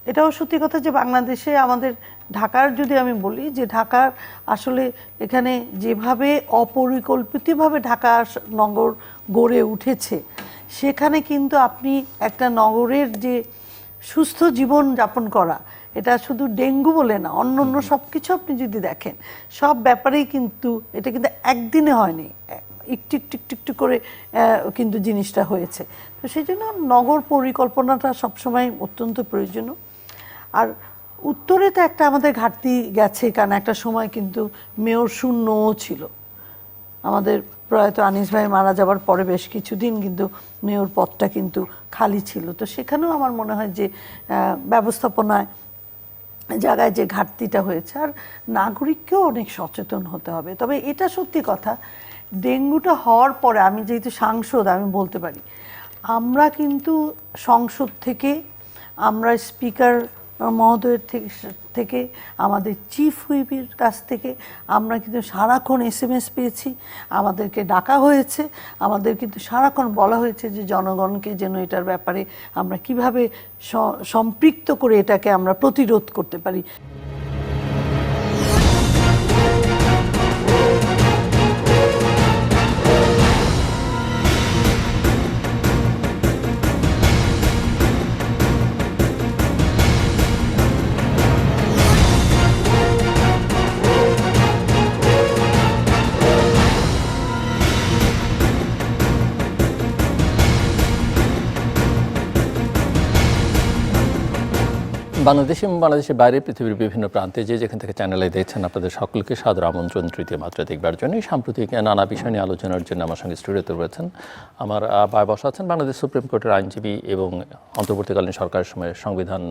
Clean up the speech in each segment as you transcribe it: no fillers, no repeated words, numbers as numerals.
এটাও সত্যি কথা যে বাংলাদেশে আমাদের ঢাকার যদি আমি বলি যে ঢাকার আসলে এখানে যেভাবে অপরিকল্পিতভাবে ঢাকা নগর গড়ে উঠেছে, সেখানে কিন্তু আপনি একটা নগরের যে সুস্থ জীবন যাপন করা, এটা শুধু ডেঙ্গু বলে না, অন্য অন্য সব কিছু আপনি যদি দেখেন সব ব্যাপারেই কিন্তু এটা কিন্তু একদিনে হয়নি, একটু একটু একটু একটু করে কিন্তু জিনিসটা হয়েছে। তো সেই জন্য নগর পরিকল্পনাটা সবসময় অত্যন্ত প্রয়োজনীয়। আর উত্তরে তো একটা আমাদের ঘাটতি গেছে, কারণ একটা সময় কিন্তু মেয়র শূন্যও ছিল। আমাদের প্রয়াত আনিস ভাই মারা যাওয়ার পরে বেশ কিছুদিন কিন্তু মেয়র পদটা কিন্তু খালি ছিল। তো সেখানেও আমার মনে হয় যে ব্যবস্থাপনায় জায়গায় যে ঘাটতিটা হয়েছে, আর নাগরিককেও অনেক সচেতন হতে হবে। তবে এটা সত্যি কথা, ডেঙ্গুটা হওয়ার পরে আমি যেহেতু সাংসদ, আমি বলতে পারি আমরা কিন্তু সংসদ থেকে, আমরা স্পিকার মহোদয়ের থেকে, আমাদের চিফ হুইপের কাছ থেকে আমরা কিন্তু সারাক্ষণ SMS পেয়েছি, আমাদেরকে ডাকা হয়েছে, আমাদের কিন্তু সারাক্ষণ বলা হয়েছে যে জনগণকে যেন এটার ব্যাপারে আমরা কিভাবে সম্পৃক্ত করে এটাকে আমরা প্রতিরোধ করতে পারি। বাংলাদেশ এবং বাংলাদেশের বাইরে পৃথিবীর বিভিন্ন প্রান্তে যে যেখান থেকে চ্যানেলে দেখছেন, আপনাদের সকলকে সাদর আমন্ত্রণ তৃতীয় মাত্রা দেখবার জন্য। সাম্প্রতিক নানা বিষয় নিয়ে আলোচনার জন্য আমার সঙ্গে স্টুডিওতে রয়েছেন, আমার ভাই বসা আছেন বাংলাদেশ সুপ্রিম কোর্টের আইনজীবী এবং অন্তর্বর্তীকালীন সরকারের সময় সংবিধান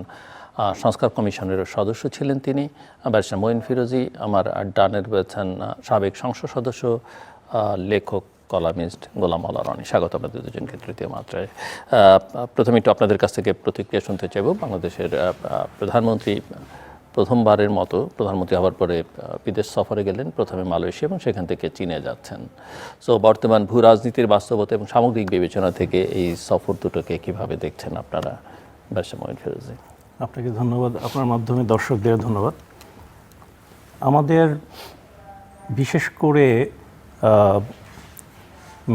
সংস্কার কমিশনের সদস্য ছিলেন তিনি, ব্যারিস্টার মঈন ফিরোজী। আমার ডানের রয়েছেন সাবেক সংসদ সদস্য, লেখক, কলামিস্ট গোলাম মাওলা রনি। স্বাগত আপনাদের দুজনকে তৃতীয় মাত্রায়। প্রথমে একটু আপনাদের কাছ থেকে প্রতিক্রিয়া শুনতে চাইব। বাংলাদেশের প্রধানমন্ত্রী প্রথমবারের মতো প্রধানমন্ত্রী হওয়ার পরে বিদেশ সফরে গেলেন, প্রথমে মালয়েশিয়া এবং সেখান থেকে চীনে যাচ্ছেন। সো বর্তমান ভূ রাজনীতির বাস্তবতা এবং সামগ্রিক বিবেচনা থেকে এই সফর দুটোকে কীভাবে দেখছেন আপনারা? ব্যারিস্টার মঈন ফিরোজী। আপনাকে ধন্যবাদ, আপনার মাধ্যমে দর্শকদের ধন্যবাদ। আমাদের বিশেষ করে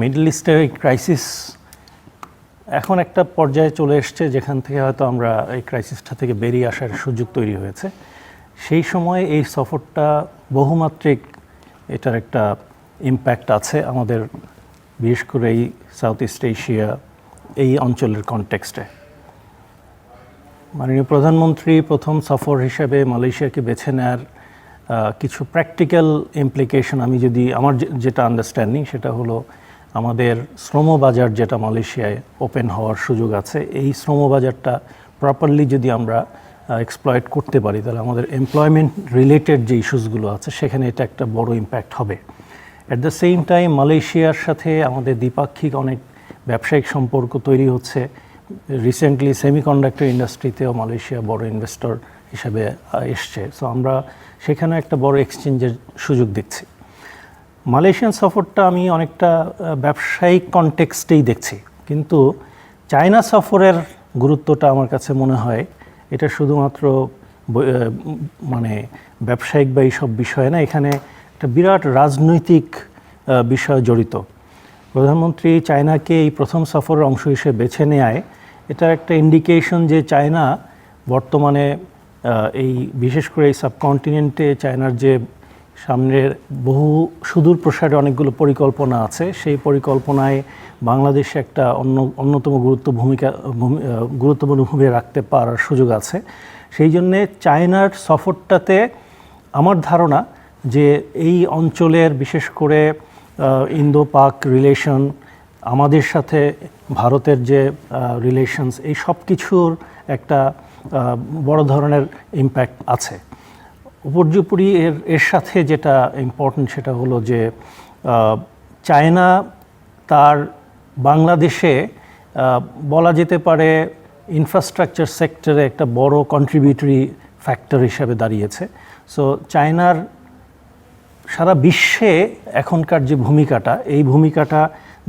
মিডল ইস্টের এই ক্রাইসিস এখন একটা পর্যায়ে চলে এসছে যেখান থেকে হয়তো আমরা এই ক্রাইসিসটা থেকে বেরিয়ে আসার সুযোগ তৈরি হয়েছে। সেই সময় এই সফরটা বহুমাত্রিক, এটার একটা ইম্প্যাক্ট আছে আমাদের, বিশেষ করে এই সাউথ ইস্ট এশিয়া এই অঞ্চলের কনটেক্সটে। মাননীয় প্রধানমন্ত্রী প্রথম সফর হিসেবে মালয়েশিয়াকে বেছে নেওয়ার কিছু প্র্যাকটিক্যাল ইমপ্লিকেশন, আমি যদি আমার যেটা আন্ডারস্ট্যান্ডিং সেটা হলো, আমাদের শ্রমবাজার যেটা মালয়েশিয়ায় ওপেন হওয়ার সুযোগ আছে, এই শ্রমবাজারটা প্রপারলি যদি আমরা এক্সপ্লয়েট করতে পারি তাহলে আমাদের এমপ্লয়মেন্ট রিলেটেড যে ইস্যুসগুলো আছে সেখানে এটা একটা বড় ইম্প্যাক্ট হবে। অ্যাট দ্য সেম টাইম মালয়েশিয়ার সাথে আমাদের দ্বিপাক্ষিক অনেক ব্যবসায়িক সম্পর্ক তৈরি হচ্ছে। রিসেন্টলি সেমিকন্ডাক্টর ইন্ডাস্ট্রিতেও মালয়েশিয়া বড় ইনভেস্টর হিসেবে এসছে। সো আমরা সেখানে একটা বড় এক্সচেঞ্জের সুযোগ দেখছি। মালয়েশিয়ান সফরটা আমি অনেকটা ব্যবসায়িক কনটেক্সটেই দেখছি, কিন্তু চায়না সফরের গুরুত্বটা আমার কাছে মনে হয় এটা শুধুমাত্র মানে ব্যবসায়িক বা এইসব বিষয় না, এখানে একটা বিরাট রাজনৈতিক বিষয় জড়িত। প্রধানমন্ত্রী চায়নাকে এই প্রথম সফরের অংশ হিসেবে বেছে নেয়, এটা একটা ইন্ডিকেশন যে চায়না বর্তমানে এই বিশেষ করে এই সাবকন্টিনেন্টে চায়নার যে সামনের বহু সুদূর প্রসারে অনেকগুলো পরিকল্পনা আছে, সেই পরিকল্পনায় বাংলাদেশে একটা অন্যতম গুরুত্বপূর্ণ ভূমিকা রাখতে পারার সুযোগ আছে। সেই জন্যে চায়নার সফরটাতে আমার ধারণা যে এই অঞ্চলের বিশেষ করে ইন্দো পাক রিলেশন, আমাদের সাথে ভারতের যে রিলেশনস, এই সব কিছুর একটা বড় ধরনের ইম্প্যাক্ট আছে। উপর্যুপরি এর সাথে যেটা ইম্পর্টেন্ট সেটা হলো যে চায়না তার বাংলাদেশে বলা যেতে পারে ইনফ্রাস্ট্রাকচার সেক্টরে একটা বড় কন্ট্রিবিউটরি ফ্যাক্টর হিসাবে দাঁড়িয়েছে। সো চায়নার সারা বিশ্বে এখনকার যে ভূমিকাটা, এই ভূমিকাটা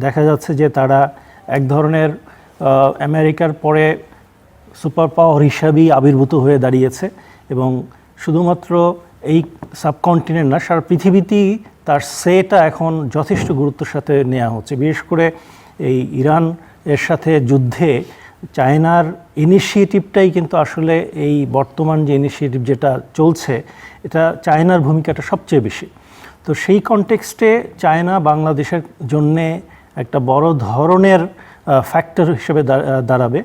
দেখা যাচ্ছে যে তারা এক ধরনের আমেরিকার পরে সুপার পাওয়ার হিসাবেই আবির্ভূত হয়ে দাঁড়িয়েছে এবং শুধুমাত্র এই সাবকন্টিনেন্ট না, সারা পৃথিবীতেই তার সেটা এখন যথেষ্ট গুরুত্বের সাথে নেওয়া হচ্ছে। বিশেষ করে এই ইরান এর সাথে যুদ্ধে চায়নার ইনিশিয়েটিভটাই কিন্তু আসলে এই বর্তমান যে ইনিশিয়েটিভ যেটা চলছে, এটা চায়নার ভূমিকাটা সবচেয়ে বেশি। তো সেই কনটেক্সটে চায়না বাংলাদেশের জন্যে একটা বড় ধরনের ফ্যাক্টর হিসেবে দাঁড়াবে।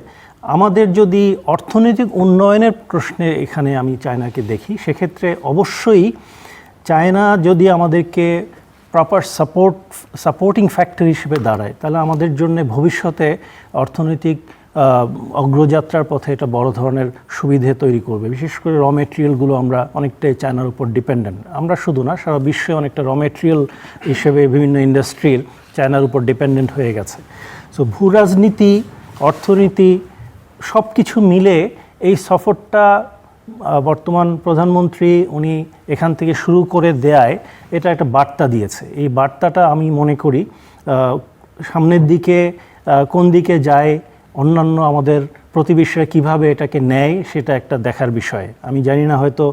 আমাদের যদি অর্থনৈতিক উন্নয়নের প্রশ্নে এখানে আমি চায়নাকে দেখি, সেক্ষেত্রে অবশ্যই চায়না যদি আমাদেরকে প্রপার সাপোর্টিং ফ্যাক্টর হিসেবে দাঁড়ায়, তাহলে আমাদের জন্য ভবিষ্যতে অর্থনৈতিক অগ্রযাত্রার পথে এটা বড় ধরনের সুবিধে তৈরি করবে। বিশেষ করে র মেটেরিয়ালগুলো আমরা অনেকটাই চায়নার উপর ডিপেন্ডেন্ট। আমরা শুধু না, সারা বিশ্বে অনেকটা র মেটেরিয়াল হিসেবে বিভিন্ন ইন্ডাস্ট্রির চায়নার উপর ডিপেন্ডেন্ট হয়ে গেছে। সো ভূ রাজনীতি, অর্থনীতি সব কিছু মিলে এই সফরটা বর্তমান প্রধানমন্ত্রী উনি এখান থেকে শুরু করে দেয়, এটা একটা বার্তা দিয়েছে। এই বার্তাটা আমি মনে করি সামনের দিকে কোন দিকে যায়, অন্যান্য আমাদের প্রতিবেশীরা কিভাবে এটাকে নেয়, সেটা একটা দেখার বিষয়। আমি জানি না, হয়তো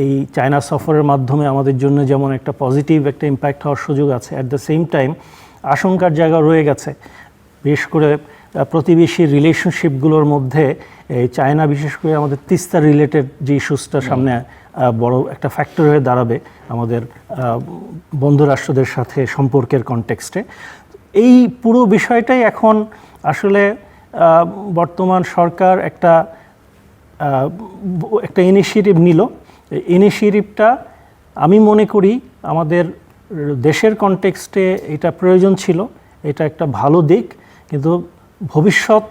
এই চায়না সফরের মাধ্যমে আমাদের জন্য যেমন একটা পজিটিভ একটা ইম্প্যাক্ট হওয়ার সুযোগ আছে, অ্যাট দ্য সেম টাইম আশঙ্কার জায়গা রয়ে গেছে। বিশেষ করে প্রতিবেশী রিলেশনশিপগুলোর মধ্যে চায়না বিশেষ করে আমাদের তিস্তা রিলেটেড যে ইস্যুসটা সামনে বড় একটা ফ্যাক্টর হয়ে দাঁড়াবে আমাদের বন্ধু রাষ্ট্রদের সাথে সম্পর্কের কনটেক্সটে। এই পুরো বিষয়টাই এখন আসলে বর্তমান সরকার একটা ইনিশিয়েটিভ নিল। ইনিশিয়েটিভটা আমি মনে করি আমাদের দেশের কনটেক্সটে এটা প্রয়োজন ছিল, এটা একটা ভালো দিক। কিন্তু ভবিষ্যৎ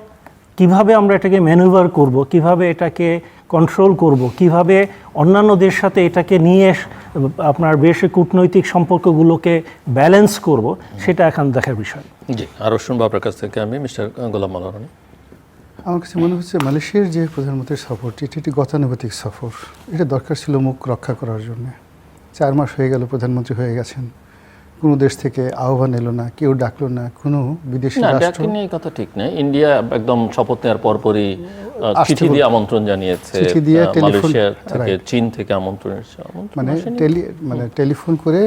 কিভাবে আমরা এটাকে ম্যানুভার করব, কিভাবে এটাকে কন্ট্রোল করব, কিভাবে অন্যান্য দেশের সাথে এটাকে নিয়ে আপনার দেশের কূটনৈতিক সম্পর্কগুলোকে ব্যালেন্স করব, সেটা এখন দেখার বিষয়। জি, আরও শুনবো আপনার কাছ থেকে আমি, মিস্টার গোলাম মাওলা রনি। আমার কাছে মনে হচ্ছে মালয়েশিয়ার যে প্রধানমন্ত্রীর সফরটি, এটি একটি গতানুগতিক সফর। এটা দরকার ছিল মুখ রক্ষা করার জন্য। 4 মাস হয়ে গেল প্রধানমন্ত্রী হয়ে গেছেন, কোনো দেশ থেকে আহ্বান এলো না, কেউ ডাকলো না, কোনো বিদেশি রাষ্ট্র। এই কথা ঠিক না। ইন্ডিয়া একদম শপথ নেওয়ার পরপরই চিঠি দিয়ে আমন্ত্রণ জানিয়েছে, মালয়েশিয়া থেকে, চীন থেকে আমন্ত্রণ এসেছে, মানে টেলিফোন করে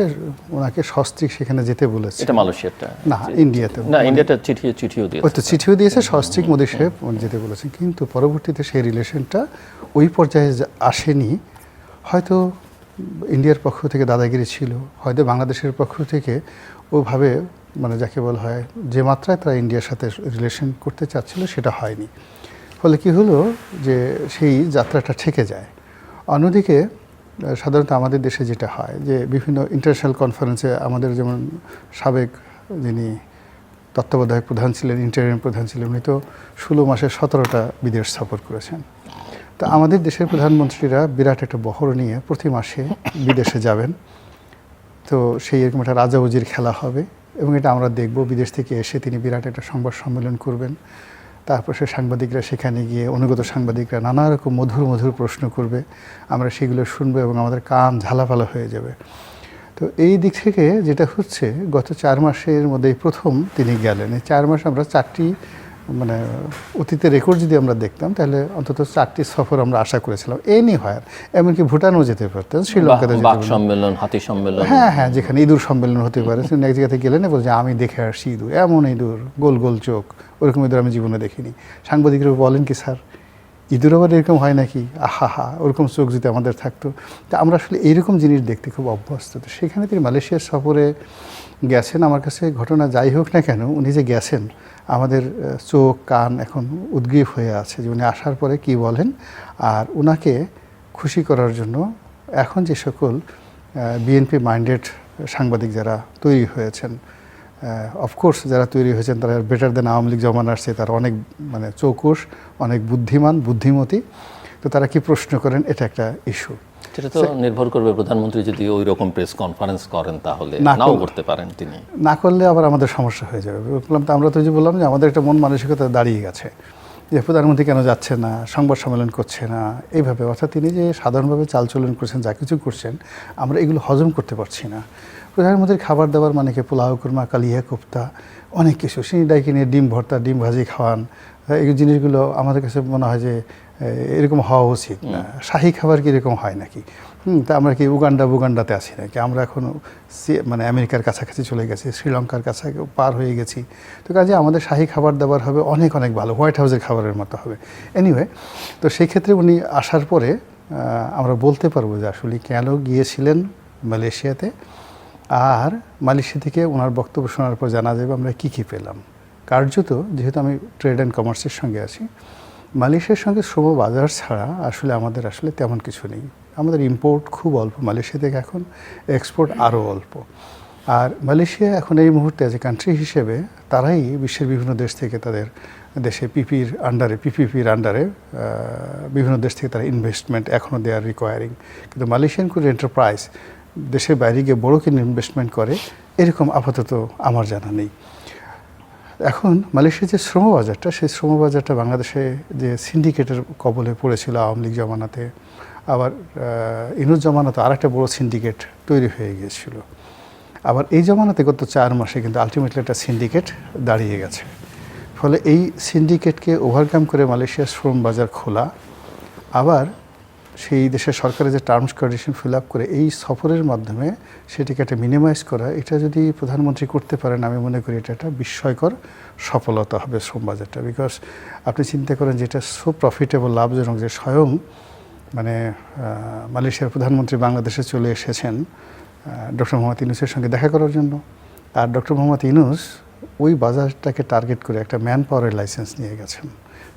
ওনাকে সস্ত্রীক সেখানে যেতে বলেছে। এটা মালয়েশিয়াটা না, ইন্ডিয়াতে না, ইন্ডিয়াটা চিঠিও দিয়েছে। ওই তো চিঠিও দিয়েছে, সস্ত্রীক মোদী সাহেব যেতে বলেছেন। কিন্তু পরবর্তীতে সেই রিলেশনটা ওই পর্যায়ে আসেনি। হয়তো ইন্ডিয়ার পক্ষ থেকে দাদাগিরি ছিল, হয়তো বাংলাদেশের পক্ষ থেকে ওভাবে মানে যাকে বলা হয় যে মাত্রায় তারা ইন্ডিয়ার সাথে রিলেশন করতে চাচ্ছিল সেটা হয়নি। ফলে কি হলো যে সেই যাত্রাটা ঠেকে যায়। অন্যদিকে সাধারণত আমাদের দেশে যেটা হয় যে বিভিন্ন ইন্টারন্যাশনাল কনফারেন্সে আমাদের যেমন সাবেক যিনি তত্ত্বাবধায়ক প্রধান ছিলেন, ইন্টারিম প্রধান ছিলেন, উনি তো 16 মাসে 17টা বিদেশ সফর করেছেন। তো আমাদের দেশের প্রধানমন্ত্রীরা বিরাট একটা বহর নিয়ে প্রতি মাসে বিদেশে যাবেন। তো সেই এরকম একটা রাজা উজির খেলা হবে এবং এটা আমরা দেখব। বিদেশ থেকে এসে তিনি বিরাট একটা সংবাদ সম্মেলন করবেন। তারপর সে সাংবাদিকরা সেখানে গিয়ে, অনুগত সাংবাদিকরা নানা রকম মধুর মধুর প্রশ্ন করবে, আমরা সেগুলো শুনবো এবং আমাদের কান ঝালাপালা হয়ে যাবে। তো এই দিক থেকে যেটা হচ্ছে, গত 4 মাসের মধ্যেই প্রথম তিনি গেলেন। এই 4 মাসে আমরা 4টি মানে অতীতের রেকর্ড যদি আমরা দেখতাম তাহলে অন্তত 4টি সফর আমরা আশা করেছিলাম। এনি হয়, এমনকি ভুটানও যেতে পারতেন, শ্রীলঙ্কাতে যেতে পারতেন, সম্মেলন, হাতি সম্মেলন, হ্যাঁ, যেখানে ইঁদুর সম্মেলন হতে পারে। তিনি এক জায়গাতে গেলেন বলছে আমি দেখে আসছি ইঁদুর, এমন ইঁদুর, গোল গোল চোখ, ওরকম ইঁদুর আমি জীবনে দেখিনি। সাংবাদিকরা বলেন কি স্যার, ইঁদুর আবার এরকম হয় নাকি? আহা, ওরকম চোখ যদি আমাদের থাকতো। তা আমরা আসলে এইরকম জিনিস দেখতে খুব অভ্যস্ত। তো সেখানে তিনি মালয়েশিয়ার সফরে গেছেন। আমার কাছে ঘটনা যাই হোক না কেন, উনি যে গেছেন, আমাদের চোখ কান এখন উদ্গ্রীব হয়ে আছে যে উনি আসার পরে কি বলেন। আর ওনাকে খুশি করার জন্য এখন যে সকল বিএনপি মাইন্ডেড সাংবাদিক যারা তৈরি হয়েছেন, অফকোর্স যারা তৈরি হয়েছেন তারা বেটার দেন আওয়ামী লীগ জমান আসছে, তারা অনেক মানে চৌকুশ, অনেক বুদ্ধিমান, বুদ্ধিমতী। তো তারা কি প্রশ্ন করেন, এটা একটা ইস্যু। সেটা তো নির্ভর করবে প্রধানমন্ত্রী যদি ওই রকম প্রেস কনফারেন্স করেন, তাহলে নাও করতে পারেন তিনি। না করলে আবার আমাদের সমস্যা হয়ে যাবে। বললাম তো, আমরা তো যে বললাম যে আমাদের একটা মন মানসিকতা দাঁড়িয়ে গেছে যে প্রধানমন্ত্রী কেন যাচ্ছে না, সংবাদ সম্মেলন করছে না, এইভাবে। অর্থাৎ তিনি যে সাধারণভাবে চালচলন করছেন, যা কিছু করছেন, আমরা এগুলো হজম করতে পারছি না। প্রধানমন্ত্রীর খাবার দাবার মানে কি পোলাও, কুরমা, কালিয়া, কোপ্তা, অনেক কিছু। তিনি ডাইকে নিয়ে ডিম ভর্তা, ডিম ভাজি খাওয়ান, এই জিনিসগুলো আমাদের কাছে মনে হয় যে এরকম হওয়া উচিত না। শাহী খাবার কি এরকম হয় নাকি? তা আমরা কি বুগান্ডাতে আছি নাকি? আমরা এখন মানে আমেরিকার কাছাকাছি চলে গেছি, শ্রীলঙ্কার কাছে পার হয়ে গেছি। তো কাজে আমাদের শাহী খাবার দাবার হবে অনেক অনেক ভালো, হোয়াইট হাউসের খাবারের মতো হবে। এনিওয়ে, তো সেই ক্ষেত্রে উনি আসার পরে আমরা বলতে পারবো যে আসলে কেন গিয়েছিলেন মালয়েশিয়াতে, আর মালয়েশিয়া থেকে ওনার বক্তব্য শোনার পর জানা যাবে আমরা কী কী পেলাম। কার্যত যেহেতু আমি ট্রেড অ্যান্ড কমার্সের সঙ্গে আছি, মালয়েশিয়ার সঙ্গে শ্রম বাজার ছাড়া আমাদের তেমন কিছু নেই। আমাদের ইম্পোর্ট খুব অল্প মালয়েশিয়া থেকে, এখন এক্সপোর্ট আরও অল্প। আর মালয়েশিয়া এখন এই মুহূর্তে যে কান্ট্রি হিসেবে তারাই বিশ্বের বিভিন্ন দেশ থেকে তাদের দেশে পিপিপির আন্ডারে বিভিন্ন দেশ থেকে তারা ইনভেস্টমেন্ট এখনও দে আর রিকোয়ারিং। কিন্তু মালয়েশিয়ান কোনো এন্টারপ্রাইজ দেশের বাইরে গিয়ে বড় কিনে ইনভেস্টমেন্ট করে এরকম আপাতত আমার জানা নেই। এখন মালয়েশিয়ার যে শ্রমবাজারটা, সেই শ্রমবাজারটা বাংলাদেশে যে সিন্ডিকেটের কবলে পড়েছিল আওয়ামী লীগ জমানাতে, আবার ইনুস জমানাতে আরেকটা বড় সিন্ডিকেট তৈরি হয়ে গিয়েছিল। আবার এই জমানাতে গত 4 মাসে কিন্তু আলটিমেটলি একটা সিন্ডিকেট দাঁড়িয়ে গেছে। ফলে এই সিন্ডিকেটকে ওভারকাম করে মালয়েশিয়ার শ্রম বাজার খোলা, আবার সেই দেশের সরকারের যে টার্মস কন্ডিশন ফিল আপ করে এই সফরের মাধ্যমে সেটিকে একটা মিনিমাইজ করা, এটা যদি প্রধানমন্ত্রী করতে পারেন আমি মনে করি এটা একটা বিস্ময়কর সফলতা হবে শ্রম বাজারটা। বিকজ আপনি চিন্তা করেন যেটা সো প্রফিটেবল, লাভজনক, যে স্বয়ং মানে মালয়েশিয়ার প্রধানমন্ত্রী বাংলাদেশে চলে এসেছেন ডক্টর মোহাম্মদ ইউনূসের সঙ্গে দেখা করার জন্য। আর ডক্টর মোহাম্মদ ইউনূস ওই বাজারটাকে টার্গেট করে একটা ম্যান পাওয়ারের লাইসেন্স নিয়ে গেছেন।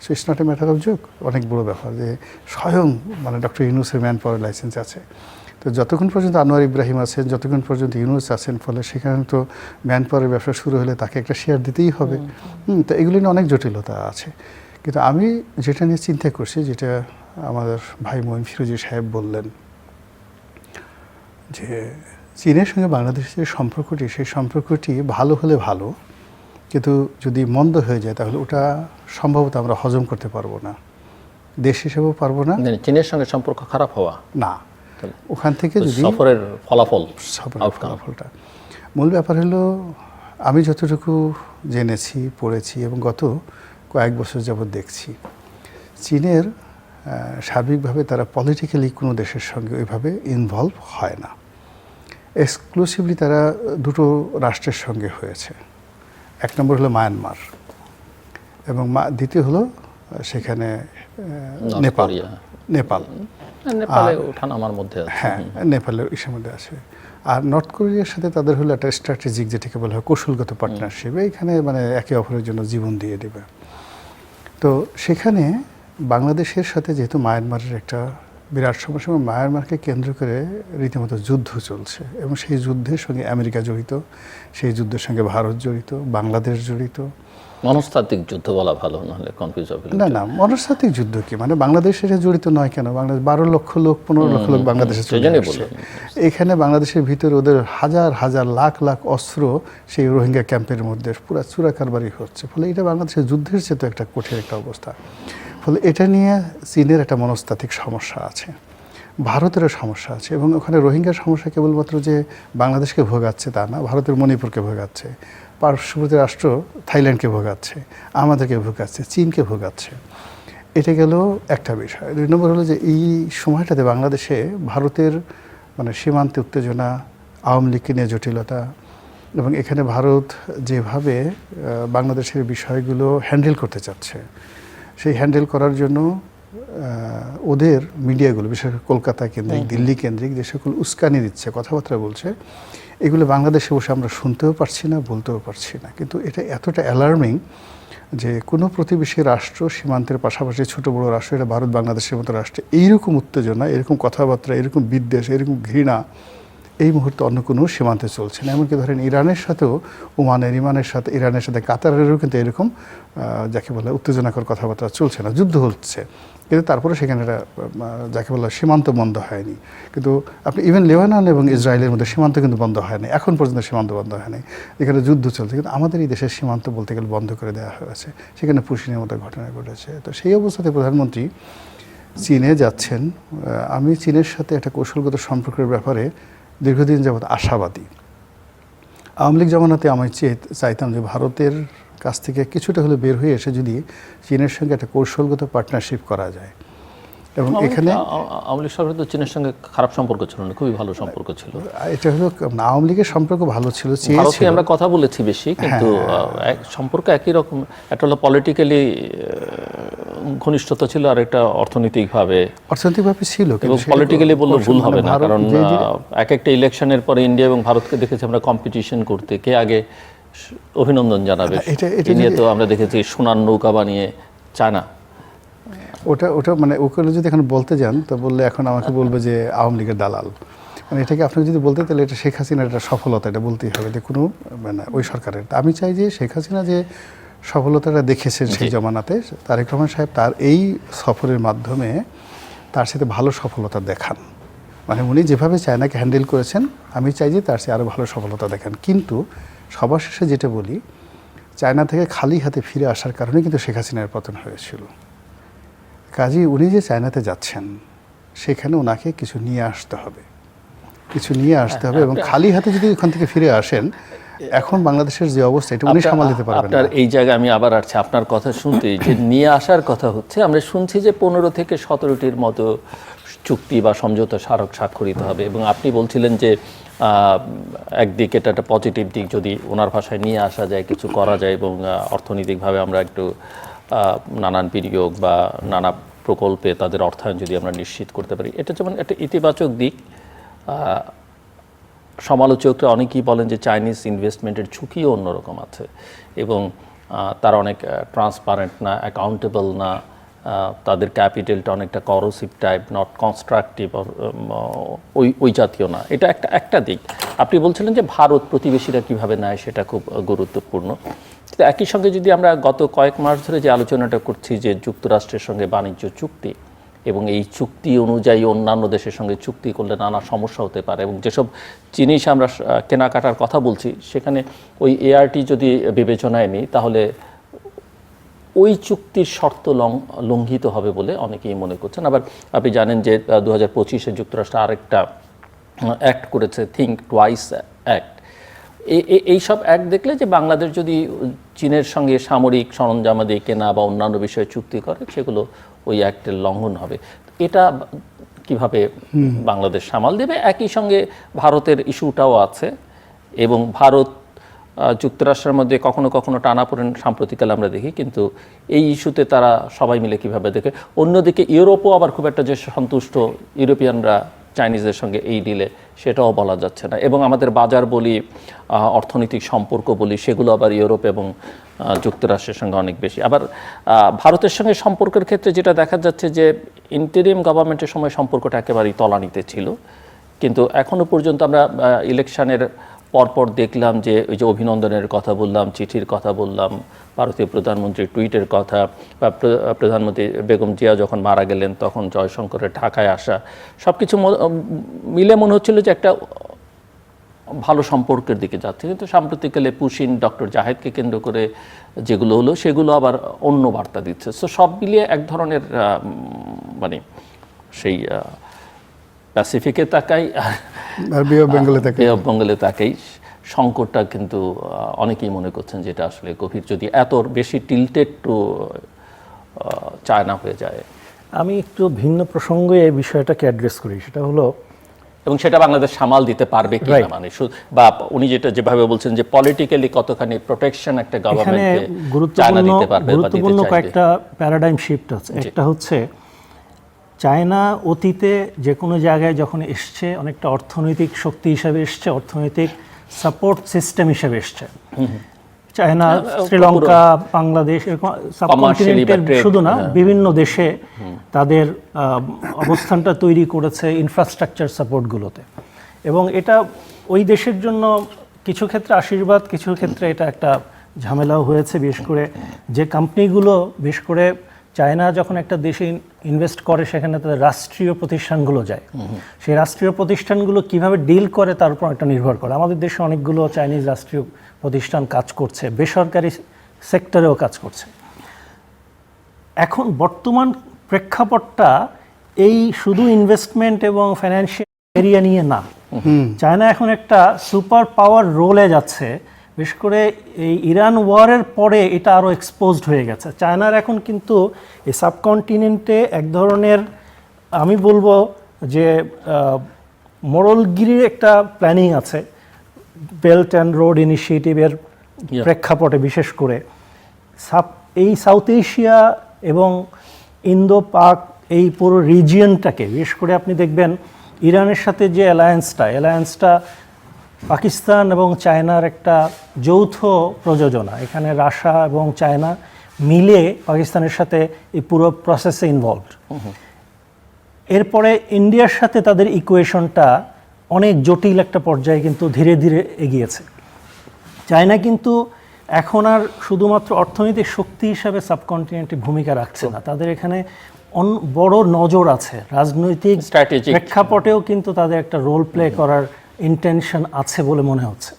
So it's not a matter of joke, অনেক বড় ব্যাপার যে স্বয়ং মানে ডক্টর ইউনূসের ম্যান পাওয়ার লাইসেন্স আছে। তো যতক্ষণ পর্যন্ত আনোয়ার ইব্রাহিম আছেন, যতক্ষণ পর্যন্ত ইউনূস আছেন, ফলে সেখানে তো ম্যান পাওয়ারের ব্যবসা শুরু হলে তাকে একটা শেয়ার দিতেই হবে। তো এগুলি নিয়ে অনেক জটিলতা আছে। কিন্তু আমি যেটা নিয়ে চিন্তা করছি, যেটা আমাদের ভাই মঈন ফিরোজী সাহেব বললেন যে চীনের সঙ্গে বাংলাদেশের যে সম্পর্কটি, সেই সম্পর্কটি ভালো হলে ভালো, কিন্তু যদি মন্দ হয়ে যায় তাহলে ওটা সম্ভবত আমরা হজম করতে পারবো না, দেশ হিসেবেও পারবো না। চীনের সঙ্গে সম্পর্ক খারাপ হওয়া না, ওখান থেকে যদি সফরের ফলাফলটা, মূল ব্যাপার হলো আমি যতটুকু জেনেছি, পড়েছি এবং গত কয়েক বছর যাবৎ দেখছি, চীনের সার্বিকভাবে তারা পলিটিক্যালি কোনো দেশের সঙ্গে ওইভাবে ইনভলভ হয় না। এক্সক্লুসিভলি তারা দুটো রাষ্ট্রের সঙ্গে হয়েছে। এক নম্বর হলো মায়ানমার এবং দ্বিতীয় হলো সেখানে নেপাল। ওঠানামার মধ্যে আছে। হ্যাঁ, নেপালের ইসের মধ্যে আছে। আর নর্থ কোরিয়ার সাথে তাদের হলো একটা স্ট্র্যাটেজিক, যেটাকে বলা হয় কৌশলগত পার্টনারশিপ, এইখানে মানে একে অপরের জন্য জীবন দিয়ে দেবে। তো সেখানে বাংলাদেশের সাথে যেহেতু মায়ানমারের একটা বিরাট সমস্যা, এবং মায়ানমারকে কেন্দ্র করে রীতিমতো যুদ্ধ চলছে, এবং সেই যুদ্ধের সঙ্গে আমেরিকা জড়িত, সেই যুদ্ধের সঙ্গে ভারত জড়িত, বাংলাদেশ জড়িত। মনস্তাত্ত্বিক যুদ্ধ বলা ভালো, নাহলে কনফিউজ হবে। না, মনস্তাত্ত্বিক যুদ্ধ কি, মানে বাংলাদেশ এটা জড়িত নয় কেন? বাংলাদেশ 12 লক্ষ লোক, 15 লক্ষ লোক বাংলাদেশে চলে আসছে। এখানে বাংলাদেশের ভিতরে ওদের হাজার হাজার লাখ লাখ অস্ত্র সেই রোহিঙ্গা ক্যাম্পের মধ্যে পুরো চুরাকারবারি হচ্ছে। ফলে এটা বাংলাদেশের যুদ্ধের চেয়ে তো একটা কঠিন একটা অবস্থা। ফলে এটা নিয়ে চীনের একটা মনস্তাত্ত্বিক সমস্যা আছে, ভারতেরও সমস্যা আছে, এবং ওখানে রোহিঙ্গার সমস্যা কেবলমাত্র যে বাংলাদেশকে ভোগাচ্ছে তা না, ভারতের মণিপুরকে ভোগাচ্ছে, পার্শ্ববর্তী রাষ্ট্র থাইল্যান্ডকে ভোগাচ্ছে, আমাদেরকে ভোগাচ্ছে, চীনকে ভোগাচ্ছে। এটা গেল একটা বিষয়। 2 নম্বর হলো যে এই সময়টাতে বাংলাদেশে ভারতের মানে সীমান্তে উত্তেজনা, আওয়ামী লীগকে নিয়ে জটিলতা, এবং এখানে ভারত যেভাবে বাংলাদেশের বিষয়গুলো হ্যান্ডেল করতে চাচ্ছে, সেই হ্যান্ডেল করার জন্য ওদের মিডিয়াগুলো, বিশেষ করে কলকাতা কেন্দ্রিক, দিল্লি কেন্দ্রিক যে সকল উস্কানি দিচ্ছে, কথাবার্তা বলছে, এগুলো বাংলাদেশে বসে আমরা শুনতেও পারছি না, বলতেও পারছি না। কিন্তু এটা এতটা অ্যালার্মিং যে কোনো প্রতিবেশী রাষ্ট্র, সীমান্তের পাশাপাশি ছোট বড় রাষ্ট্র, এটা ভারত বাংলাদেশের মতো রাষ্ট্রে এইরকম উত্তেজনা, এরকম কথাবার্তা, এরকম বিদ্বেষ, এরকম ঘৃণা এই মুহূর্তে অন্য কোনো সীমান্তে চলছে না। এমনকি ধরেন ইরানের সাথেও, ইরানের সাথে কাতারেরও কিন্তু এরকম যাকে বলে উত্তেজনাকর কথাবার্তা চলছে না, যুদ্ধ হচ্ছে, কিন্তু তারপরে সেখানে একটা যাকে বলা সীমান্ত বন্ধ হয়নি। কিন্তু আপনি ইভেন লেবানন এবং ইসরায়েলের মধ্যে সীমান্ত কিন্তু বন্ধ হয়নি, এখন পর্যন্ত সীমান্ত বন্ধ হয়নি, এখানে যুদ্ধ চলছে। কিন্তু আমাদের এই দেশের সীমান্ত বলতে গেলে বন্ধ করে দেওয়া হয়েছে, সেখানে পুশিনের মতো ঘটনা ঘটেছে। তো সেই অবস্থাতে প্রধানমন্ত্রী চীনে যাচ্ছেন। আমি চীনের সাথে একটা কৌশলগত সম্পর্কের ব্যাপারে দীর্ঘদিন যাবৎ আশাবাদী। আওয়ামী লীগ জমানাতে আমি চাইতাম যে ভারতের কাছ থেকে কিছুটা হলে বের হয়ে এসে যদি চীনের সঙ্গে একটা কৌশলগত পার্টনারশিপ করা যায়, এবং এখানে আওয়ামী লীগ সরকার তো চীনের সঙ্গে খারাপ সম্পর্ক ছিল না, খুবই ভালো সম্পর্ক ছিল। এটা হলো আওয়ামী লীগের সম্পর্ক ভালো ছিল, ভারতকে আমরা কথা বলেছি বেশি, কিন্তু সম্পর্ক একই রকম। একটা হলো পলিটিক্যালি ঘনিষ্ঠতা ছিল, আর একটা অর্থনৈতিকভাবে ছিল। এবং পলিটিক্যালি বললে ভুল হবে না, কারণ এক একটা ইলেকশনের পরে ইন্ডিয়া এবং ভারতকে দেখেছি আমরা কম্পিটিশন করতে, কে আগে অভিনন্দন জানাবে এটা নিয়ে তো আমরা দেখেছি সোনার নৌকা বানিয়ে চায়না। ওটা মানে ওখানে যদি এখন বলতে যান তো বললে এখন আমাকে বলবে যে আওয়ামী লীগের দালাল, মানে এটাকে আপনাকে যদি বলতে তাহলে এটা শেখ হাসিনার একটা সফলতা, এটা বলতেই হবে যে কোনো মানে ওই সরকারের। আমি চাই যে শেখ হাসিনা যে সফলতাটা দেখেছেন সেই জমানাতে, তারেক রহমান সাহেব তার এই সফরের মাধ্যমে তার সাথে ভালো সফলতা দেখান। মানে উনি যেভাবে চায়নাকে হ্যান্ডেল করেছেন, আমি চাই যে তার সাথে আরও ভালো সফলতা দেখান। কিন্তু সবার শেষে যেটা বলি, চায়না থেকে খালি হাতে ফিরে আসার কারণে কিন্তু শেখ হাসিনার পতন হয়েছিল। কাজেই উনি যে চায়নাতে যাচ্ছেন সেখানে ওনাকে কিছু নিয়ে আসতে হবে, এবং খালি হাতে যদি ওখান থেকে ফিরে আসেন, এখন বাংলাদেশের যে অবস্থা এটা উনি সামাল দিতে পারবেন না। আপনার এই জায়গায় আমি আবার আসছি, আপনার কথা শুনতে যে নিয়ে আসার কথা হচ্ছে, আমরা শুনছি যে 15 থেকে 17টির মতো চুক্তি বা সমঝোতা স্মারক স্বাক্ষরিত হবে, এবং আপনি বলছিলেন যে একদিকে এটা একটা পজিটিভ দিক, যদি ওনার ভাষায় নিয়ে আসা যায়, কিছু করা যায়, এবং অর্থনৈতিকভাবে আমরা একটু নানান বিনিয়োগ বা নানা প্রকল্পে তাদের অর্থায়ন যদি আমরা নিশ্চিত করতে পারি, এটা যেমন একটা ইতিবাচক দিক। সমালোচকরা অনেকেই বলেন যে চাইনিজ ইনভেস্টমেন্টের ঝুঁকিও অন্যরকম আছে, এবং তারা অনেক ট্রান্সপারেন্ট না, অ্যাকাউন্টেবল না, তাদের ক্যাপিটালটা অনেকটা করোসিভ টাইপ, নট কনস্ট্রাকটিভ, ওই জাতীয় না। এটা একটা দিক। আপনি বলছিলেন যে ভারত প্রতিবেশীরা কীভাবে নেয় সেটা খুব গুরুত্বপূর্ণ। কিন্তু একই সঙ্গে যদি আমরা গত কয়েক মাস ধরে যে আলোচনাটা করছি যে যুক্তরাষ্ট্রের সঙ্গে বাণিজ্য চুক্তি, এবং এই চুক্তি অনুযায়ী অন্যান্য দেশের সঙ্গে চুক্তি করলে নানা সমস্যা হতে পারে, এবং যেসব জিনিস আমরা কেনাকাটার কথা বলছি সেখানে ওই এআরটি যদি বিবেচনায় নিই, তাহলে ওই চুক্তির শর্ত লঙ্ঘিত হবে বলে অনেকেই মনে করছেন। আবার আপনি জানেন যে 2025-এ যুক্তরাষ্ট্র আরেকটা অ্যাক্ট করেছে, থিঙ্ক টুয়াইস অ্যাক্ট। এইসব অ্যাক্ট দেখলে যে বাংলাদেশ যদি চীনের সঙ্গে সামরিক সরঞ্জামাদি কেনা বা অন্যান্য বিষয়ে চুক্তি করে, সেগুলো ওই অ্যাক্টের লঙ্ঘন হবে। এটা কিভাবে বাংলাদেশ সামাল দেবে? একই সঙ্গে ভারতের ইস্যুটাও আছে, এবং ভারত যুক্তরাষ্ট্রের মধ্যে কখনো কখনো টানাপোড়েন সাম্প্রতিককালে আমরা দেখি, কিন্তু এই ইস্যুতে তারা সবাই মিলে কিভাবে দেখে। অন্যদিকে ইউরোপও আবার খুব একটা যে সন্তুষ্ট, ইউরোপিয়ানরা চাইনিজদের সঙ্গে এই ডিলে, সেটাও বলা যাচ্ছে না। এবং আমাদের বাজার বলি, অর্থনৈতিক সম্পর্ক বলি, সেগুলো আবার ইউরোপ এবং যুক্তরাষ্ট্রের সঙ্গে অনেক বেশি। আবার ভারতের সঙ্গে সম্পর্কের ক্ষেত্রে যেটা দেখা যাচ্ছে যে ইন্টারিম গভর্নমেন্টের সময় সম্পর্কটা একেবারেই তলানিতে ছিল, কিন্তু এখনো পর্যন্ত আমরা ইলেকশনের পরপর দেখলাম যে ওই যে অভিনন্দনের কথা বললাম, চিঠির কথা বললাম, ভারতীয় প্রধানমন্ত্রীর টুইটের কথা, বা প্রধানমন্ত্রী বেগম জিয়া যখন মারা গেলেন তখন জয়শঙ্করের ঢাকায় আসা, সব কিছু মিলে মনে হচ্ছিল যে একটা ভালো সম্পর্কের দিকে যাচ্ছে। কিন্তু সাম্প্রতিককালে পুশিন, ডক্টর জাহেদকে কেন্দ্র করে যেগুলো হলো, সেগুলো আবার অন্য বার্তা দিচ্ছে। সো সব মিলিয়ে এক ধরনের মানে সেই প্যাসিফিকে তাকাই আর বে অফ বেঙ্গলে তাকাই সংকটটা কিন্তু অনেকেই মনে করছেন যেটা আসলে গভীর, যদি এত বেশি টিল্টেড টু চায়না হয়ে যায়। আমি একটু ভিন্ন প্রসঙ্গে এই বিষয়টাকে অ্যাড্রেস করি, সেটা হলো, এবং সেটা বাংলাদেশ সামাল দিতে পারবে কি না, মানে বা উনি যেভাবে বলছেন যে পলিটিক্যালি কতখানি প্রোটেকশন একটা গভর্নমেন্টকে চায়না দিতে পারবে বা দিতে চাইবে। গুরুত্বপূর্ণ কয়েকটা প্যারাডাইম শিফট আছে। একটা হচ্ছে চায়না অতীতে যে কোনো জায়গায় যখন এসছে, অনেকটা অর্থনৈতিক শক্তি হিসাবে এসছে, অর্থনৈতিক সাপোর্ট সিস্টেম হিসাবে এসছে। চায়না শ্রীলঙ্কা, বাংলাদেশ, এরকম সাবকন্টিনেন্টের শুধু না, বিভিন্ন দেশে তাদের অবস্থানটা তৈরি করেছে ইনফ্রাস্ট্রাকচার সাপোর্টগুলোতে, এবং এটা ওই দেশের জন্য কিছু ক্ষেত্রে আশীর্বাদ, কিছু ক্ষেত্রে এটা একটা ঝামেলাও হয়েছে। বিশেষ করে যে কোম্পানিগুলো, বিশেষ করে চায়না যখন একটা দেশে ইনভেস্ট করে, সেখানে তাদের রাষ্ট্রীয় প্রতিষ্ঠানগুলো যায়, সেই রাষ্ট্রীয় প্রতিষ্ঠানগুলো কিভাবে ডিল করে তার উপর একটা নির্ভর করে। আমাদের দেশে অনেকগুলো চাইনিজ রাষ্ট্রীয় প্রতিষ্ঠান কাজ করছে, বেসরকারি সেক্টরেও কাজ করছে। এখন বর্তমান প্রেক্ষাপটটা এই শুধু ইনভেস্টমেন্ট এবং ফাইন্যান্সিয়াল এরিয়া নিয়ে না, চায়না এখন একটা সুপার পাওয়ার রোলে যাচ্ছে, বিশেষ করে এই ইরান ওয়ারের পরে এটা আরও এক্সপোজড হয়ে গেছে। চায়নার এখন কিন্তু এই সাবকন্টিনেন্টে এক ধরনের, আমি বলবো যে মোড়লগিরির একটা প্ল্যানিং আছে বেল্ট অ্যান্ড রোড ইনিশিয়েটিভের প্রেক্ষাপটে, বিশেষ করে এই সাউথ এশিয়া এবং ইন্দো পাক এই পুরো রিজিয়নটাকে, বিশেষ করে আপনি দেখবেন ইরানের সাথে যে অ্যালায়েন্সটা পাকিস্তান এবং চায়নার একটা যৌথ প্রযোজনা। এখানে রাশিয়া এবং চায়না মিলে পাকিস্তানের সাথে এই পুরো প্রসেসে ইনভলভড। এরপরে ইন্ডিয়ার সাথে তাদের ইকুয়েশনটা অনেক জটিল একটা পর্যায়ে কিন্তু ধীরে ধীরে এগিয়েছে। চায়না কিন্তু এখন আর শুধুমাত্র অর্থনৈতিক শক্তি হিসাবে সাবকন্টিনেন্টে ভূমিকা রাখছে না, তাদের এখানে বড় নজর আছে, রাজনৈতিক প্রেক্ষাপটেও কিন্তু তাদের একটা রোল প্লে করার ইন্টেনশন আছে বলে মনে হচ্ছে।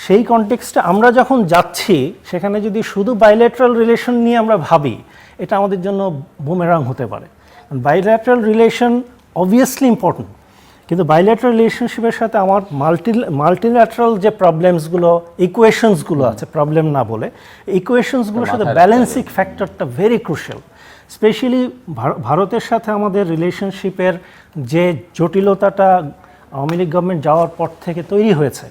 সেই কনটেক্সটে আমরা যখন যাচ্ছি, সেখানে যদি শুধু বাইলেটারাল রিলেশন নিয়ে আমরা ভাবি, এটা আমাদের জন্য বুমেরাং হতে পারে। বাইলেটারাল রিলেশন অবভিয়াসলি ইম্পর্টেন্ট, কিন্তু বাইলেটারাল রিলেশনশিপের সাথে আমার মাল্টিল্যাটারাল যে প্রবলেমসগুলো, ইকুয়েশনসগুলো আছে, প্রবলেম না বলে ইকুয়েশনসগুলোর সাথে ব্যালেন্সিং ফ্যাক্টরটা ভেরি ক্রুশিয়াল। স্পেশালি ভারতের সাথে আমাদের রিলেশনশিপের যে জটিলতাটা আওয়ামী লীগ গভর্নমেন্ট যাওয়ার পর থেকে তৈরি হয়েছে,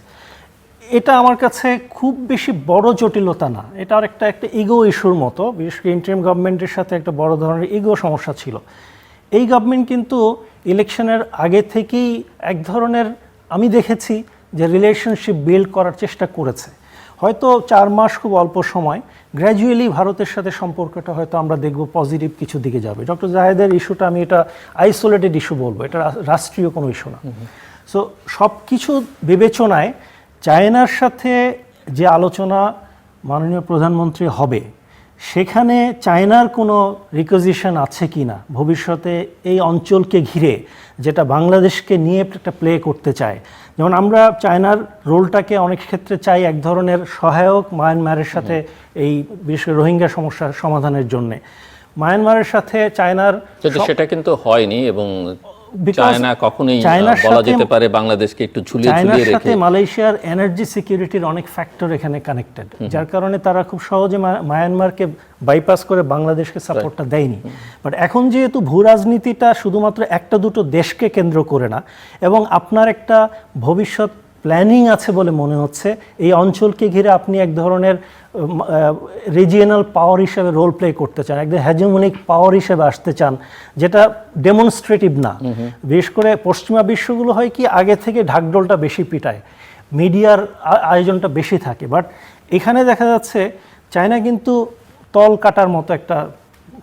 এটা আমার কাছে খুব বেশি বড় জটিলতা না, এটা আর একটা ইগো ইস্যুর মতো। বিশেষ করে ইন্টারিম গভর্নমেন্টের সাথে একটা বড় ধরনের ইগো সমস্যা ছিল। এই গভর্নমেন্ট কিন্তু ইলেকশনের আগে থেকেই এক ধরনের, আমি দেখেছি যে রিলেশনশিপ বিল্ড করার চেষ্টা করেছে। হয়তো 4 মাস খুব অল্প সময়, গ্র্যাজুয়ালি ভারতের সাথে সম্পর্কটা হয়তো আমরা দেখব পজিটিভ কিছু দিকে যাবে। ডক্টর জাহেদের ইস্যুটা আমি এটা আইসোলেটেড ইস্যু বলবো, এটা রাষ্ট্রীয় কোনো ইস্যু না। সো সব কিছু বিবেচনায় চায়নার সাথে যে আলোচনা মাননীয় প্রধানমন্ত্রী হবে, সেখানে চায়নার কোনো রিকোজিশন আছে কি না ভবিষ্যতে এই অঞ্চলকে ঘিরে, যেটা বাংলাদেশকে নিয়ে একটা প্লে করতে চায়। যেমন আমরা চায়নার রোলটাকে অনেক ক্ষেত্রে চাই এক ধরনের সহায়ক মায়ানমারের সাথে, এই বিশেষ করে রোহিঙ্গা সমস্যার সমাধানের জন্যে। মায়ানমারের সাথে চায়নার সেটা কিন্তু হয়নি, এবং চায়না কখনোই বলা যেতে পারে বাংলাদেশকে একটু ঝুলিয়ে ঝুলিয়ে রেখে। সাথে মালয়েশিয়ার এনার্জি সিকিউরিটির অনেক ফ্যাক্টর এখানে কানেক্টেড, যার কারণে তারা খুব সহজে মায়ানমারকে বাইপাস করে বাংলাদেশকে সাপোর্টটা দেয়নি। বাট এখন যেহেতু ভূ রাজনীতিটা শুধুমাত্র একটা দুটো দেশকে কেন্দ্র করে না, এবং আপনার একটা ভবিষ্যৎ প্ল্যানিং আছে বলে মনে হচ্ছে, এই অঞ্চলকে ঘিরে আপনি এক ধরনের রিজিয়নাল পাওয়ার হিসেবে রোল প্লে করতে চান, একদম হেজেমনিক পাওয়ার হিসেবে আসতে চান, যেটা ডেমনস্ট্রেটিভ না। বিশেষ করে পশ্চিমা বিশ্বগুলো হয় কি, আগে থেকে ঢাকঢোলটা বেশি পিটায়, মিডিয়ার আয়োজনটা বেশি থাকে। বাট এখানে দেখা যাচ্ছে চায়না কিন্তু তল কাটার মতো একটা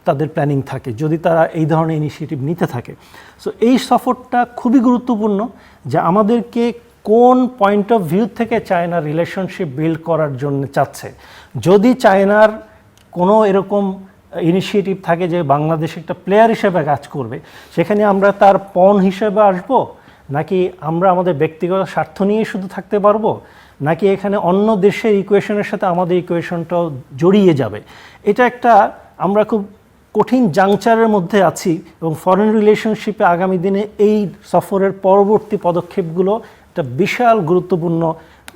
তাদের প্ল্যানিং থাকে যদি তারা এই ধরনের ইনিশিয়েটিভ নিতে থাকে। সো এই সফরটা খুবই গুরুত্বপূর্ণ, যে আমাদেরকে কোন পয়েন্ট অফ ভিউ থেকে চায়নার রিলেশনশিপ বিল্ড করার জন্য চাচ্ছে। যদি চায়নার কোনো এরকম ইনিশিয়েটিভ থাকে যে বাংলাদেশ একটা প্লেয়ার হিসেবে কাজ করবে, সেখানে আমরা তার পণ হিসেবে আসব, নাকি আমরা আমাদের ব্যক্তিগত স্বার্থ নিয়ে শুধু থাকতে পারবো, নাকি এখানে অন্য দেশের ইকুয়েশনের সাথে আমাদের ইকুয়েশনটাও জড়িয়ে যাবে। এটা একটা, আমরা খুব কঠিন জাংচারের মধ্যে আছি, এবং ফরেন রিলেশনশিপে আগামী দিনে এই সফরের পরবর্তী পদক্ষেপগুলো একটা বিশাল গুরুত্বপূর্ণ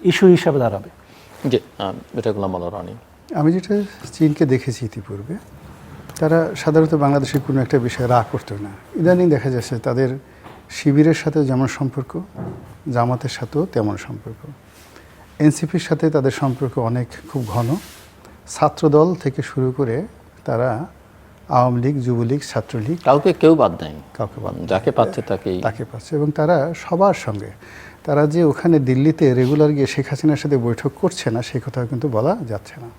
ইস্যু হিসেবে দাঁড়াবে। জি, এটা গোলাম মাওলা রনি। আমি যেটা চীনকে দেখেছি ইতিপূর্বে, তারা সাধারণত বাংলাদেশের কোনো একটা বিষয়ে রাগ করতো না। ইদানিং দেখা যাচ্ছে তাদের শিবিরের সাথেও যেমন সম্পর্ক, জামাতের সাথেও তেমন সম্পর্ক, এনসিপির সাথে তাদের সম্পর্ক অনেক খুব ঘন। ছাত্রদল থেকে শুরু করে তারা আওয়ামী লীগ, যুবলীগ, ছাত্রলীগ, কাউকে কেউ বাদ নেই, কাউকে বাদ নেই, যাকে পাচ্ছে তাকে পাচ্ছে। এবং তারা সবার সঙ্গে, তারা যে ওখানে দিল্লিতে রেগুলার গিয়ে শেখ হাসিনার সাথে বৈঠক করছে না, সেই কথাও কিন্তু বলা যাচ্ছে না।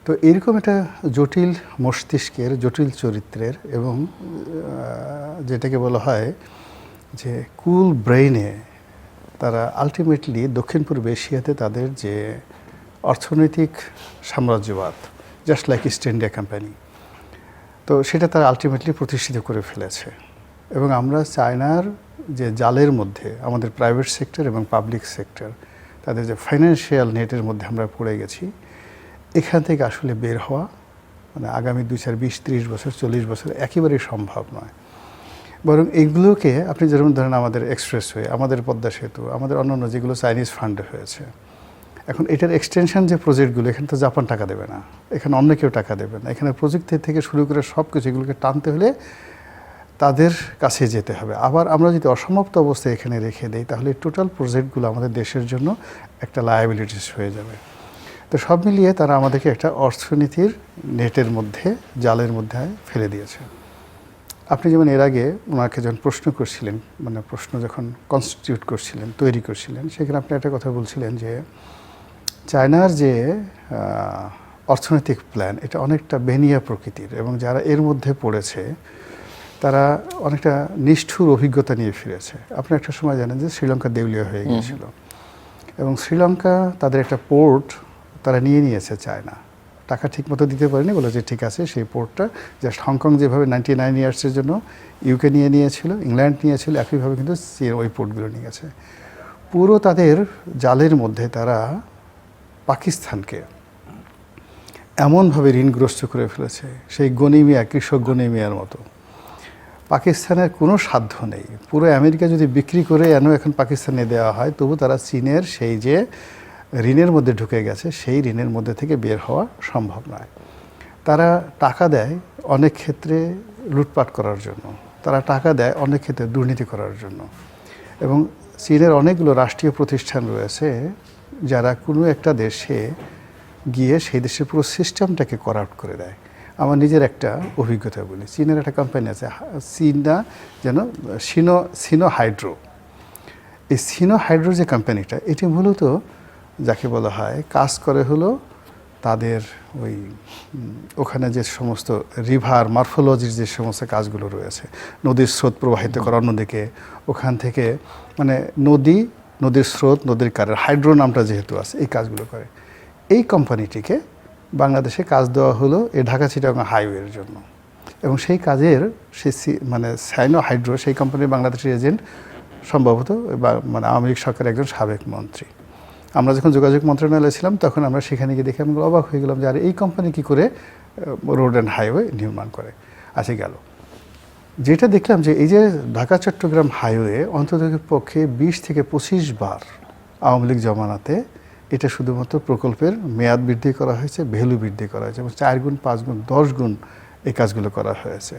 তো এরকম একটা জটিল মস্তিষ্কের, জটিল চরিত্রের, এবং যেটাকে বলা হয় যে কুল ব্রেইনে, তারা আলটিমেটলি দক্ষিণ পূর্ব এশিয়াতে তাদের যে অর্থনৈতিক সাম্রাজ্যবাদ, just like East India company, তো সেটা তারা আলটিমেটলি প্রতিষ্ঠিত করে ফেলেছে। এবং আমরা চায়নার যে জালের মধ্যে আমাদের প্রাইভেট সেক্টর এবং পাবলিক সেক্টর, তাদের যে ফাইন্যান্সিয়াল নেটের মধ্যে আমরা পড়ে গেছি, এখান থেকে আসলে বের হওয়া মানে আগামী 2, 4, 20, 30 বছর, 40 বছর একেবারেই সম্ভব নয়। বরং এইগুলোকে আপনি যেরকম ধরেন আমাদের এক্সপ্রেসওয়ে, আমাদের পদ্মা সেতু, আমাদের অন্যান্য যেগুলো চাইনিজ ফান্ডে হয়েছে, এখন এটার এক্সটেনশন যে প্রজেক্টগুলো, এখানে তো জাপান টাকা দেবে না, এখানে অন্য কেউ টাকা দেবে না, এখানে প্রযুক্তি থেকে শুরু করে সব কিছু এগুলোকে টানতে হলে তাদের কাছে যেতে হবে। আবার আমরা যদি অসমাপ্ত অবস্থায় এখানে রেখে দেই তাহলে টোটাল প্রজেক্টগুলো আমাদের দেশের জন্য একটা লায়াবিলিটিস হয়ে যাবে। তো সব মিলিয়ে তারা আমাদেরকে একটা অর্থনীতির নেটের মধ্যে, জালের মধ্যে ফেলে দিয়েছে। আপনি যেমন এর আগে ওনাকে যখন প্রশ্ন করছিলেন, মানে প্রশ্ন যখন কনস্টিটিউট করছিলেন, তৈরি করছিলেন, সেখানে আপনি একটা কথা বলছিলেন যে চায়নার যে অর্থনৈতিক প্ল্যান এটা অনেকটা বেনিয়া প্রকৃতির, এবং যারা এর মধ্যে পড়েছে তারা অনেকটা নিষ্ঠুর অভিজ্ঞতা নিয়ে ফিরেছে। আপনি একটা সময় জানেন যে শ্রীলঙ্কা দেউলিয়া হয়ে গিয়েছিল, এবং শ্রীলঙ্কা তাদের একটা পোর্ট তারা নিয়েছে চায়না, টাকা ঠিকমতো দিতে পারেনি, বলে যে ঠিক আছে সেই পোর্টটা জাস্ট হংকং যেভাবে 99 ইয়ার্সের জন্য ইউকে নিয়েছিল, ইংল্যান্ড নিয়েছিল, একইভাবে কিন্তু চীন ওই পোর্টগুলো নিয়ে গেছে। পুরো তাদের জালের মধ্যে তারা পাকিস্তানকে এমনভাবে ঋণগ্রস্ত করে ফেলেছে, সেই গনিমিয়া, কৃষক গনিমিয়ার মতো। পাকিস্তানের কোনো সাধ্য নেই, পুরো আমেরিকা যদি বিক্রি করে এখন পাকিস্তানে দেওয়া হয়, তবু তারা চীনের সেই যে ঋণের মধ্যে ঢুকে গেছে, সেই ঋণের মধ্যে থেকে বের হওয়া সম্ভব নয়। তারা টাকা দেয় অনেক ক্ষেত্রে লুটপাট করার জন্য, তারা টাকা দেয় অনেক ক্ষেত্রে দুর্নীতি করার জন্য, এবং চীনের অনেকগুলো রাষ্ট্রীয় প্রতিষ্ঠান রয়েছে যারা কোনো একটা দেশে গিয়ে সেই দেশের পুরো সিস্টেমটাকে করাপ্ট করে দেয়। আমার নিজের একটা অভিজ্ঞতা বলি, চীনের একটা কোম্পানি আছে চীনা যেন সিনো হাইড্রো। এই সিনো হাইড্রো যে কোম্পানিটা, এটি মূলত যাকে বলা হয় কাজ করে হলো তাদের ওই ওখানে যে সমস্ত রিভার মরফোলজির যে সমস্ত কাজগুলো রয়েছে, নদীর স্রোত প্রবাহিত করা, অন্যদিকে ওখান থেকে মানে নদীর স্রোত, নদীর কারের হাইড্রো নামটা যেহেতু আছে, এই কাজগুলো করে। এই কোম্পানিটিকে বাংলাদেশে কাজ দেওয়া হলো এই ঢাকা চিটাগাং হাইওয়ের জন্য, এবং সেই কাজের সেই মানে সাইনো হাইড্রো সেই কোম্পানির বাংলাদেশের এজেন্ট সম্ভবত মানে আওয়ামী লীগ সরকারের একজন সাবেক মন্ত্রী। আমরা যখন যোগাযোগ মন্ত্রণালয়ে ছিলাম তখন আমরা সেখানে গিয়ে দেখে আমি অবাক হয়ে গেলাম যে আর এই কোম্পানি কী করে রোড অ্যান্ড হাইওয়ে নির্মাণ করে। আসে গেল যেটা দেখলাম যে এই যে ঢাকা চট্টগ্রাম হাইওয়ে অন্তত পক্ষে 20 থেকে 25 বার আওয়ামী লীগ জমানাতে এটা শুধুমাত্র প্রকল্পের মেয়াদ বৃদ্ধি করা হয়েছে, ভ্যালু বৃদ্ধি করা হয়েছে, এবং 4 গুণ 5 গুণ 10 গুণ এই কাজগুলো করা হয়েছে।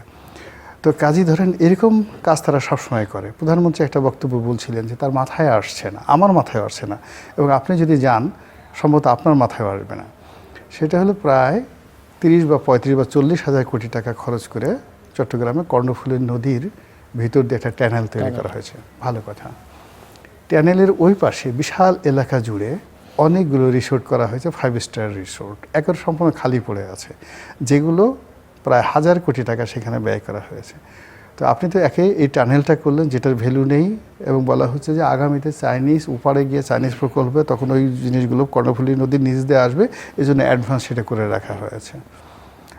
তো কাজই ধরেন এরকম কাজ তারা সবসময় করে। প্রধানমন্ত্রী একটা বক্তব্য বলছিলেন যে তার মাথায় আসছে না, আমার মাথায় আসছে না, এবং আপনি যদি যান সম্ভবত আপনার মাথায় আসবে না। সেটা হলো প্রায় 30 বা 35 বা 40 হাজার কোটি টাকা খরচ করে চট্টগ্রামে কর্ণফুলী নদীর ভিতর দিয়ে একটা ট্যানেল তৈরি করা হয়েছে। ভালো কথা। ট্যানেলের ওই পাশে বিশাল এলাকা জুড়ে অনেকগুলো রিসোর্ট করা হয়েছে, 5 স্টার রিসোর্ট, একর সম্পূর্ণ খালি পড়ে আছে, যেগুলো প্রায় 1000 কোটি টাকা সেখানে ব্যয় করা হয়েছে। তো আপনি তো এই টানেলটা করলেন যেটার ভ্যালু নেই, এবং বলা হচ্ছে যে আগামীতে চাইনিজ উপারে গিয়ে চাইনিজ প্রকল্পে তখন ওই জিনিসগুলো কর্ণফুলী নদীর নিচ দিয়ে আসবে, এই জন্য অ্যাডভান্স সেটা করে রাখা হয়েছে।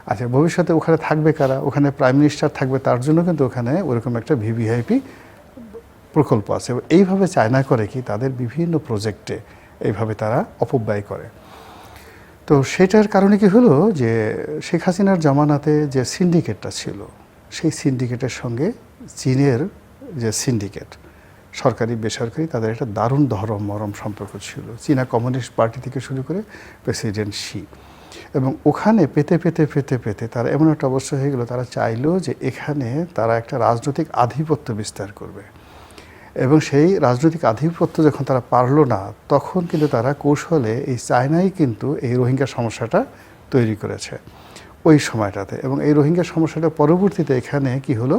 আচ্ছা, ভবিষ্যতে ওখানে থাকবে কারা? ওখানে প্রাইম মিনিস্টার থাকবে, তার জন্য কিন্তু ওখানে ওরকম একটা ভিভিআইপি প্রকল্প আছে। এইভাবে চায়না করে কি তাদের বিভিন্ন প্রজেক্টে এইভাবে তারা অপব্যয় করে। তো সেটার কারণে কি হলো যে শেখ হাসিনার জামানাতে যে সিন্ডিকেটটা ছিল, সেই সিন্ডিকেটের সঙ্গে চীনের যে সিন্ডিকেট সরকারি বেসরকারি তাদের একটা দারুণ মরম সম্পর্ক ছিল। চীনা কমিউনিস্ট পার্টি থেকে শুরু করে প্রেসিডেন্ট শি, এবং ওখানে পেতে পেতে পেতে পেতে তারা এমন একটা অবস্থা হয়ে গেল, তারা চাইলো যে এখানে তারা একটা রাজনৈতিক আধিপত্য বিস্তার করবে, এবং সেই রাজনৈতিক আধিপত্য যখন তারা পারলো না, তখন কিন্তু তারা কৌশলে এই চায়নাই কিন্তু এই রোহিঙ্গা সমস্যাটা তৈরি করেছে ওই সময়টাতে। এবং এই রোহিঙ্গা সমস্যাটা পরবর্তীতে এখানে কি হলো,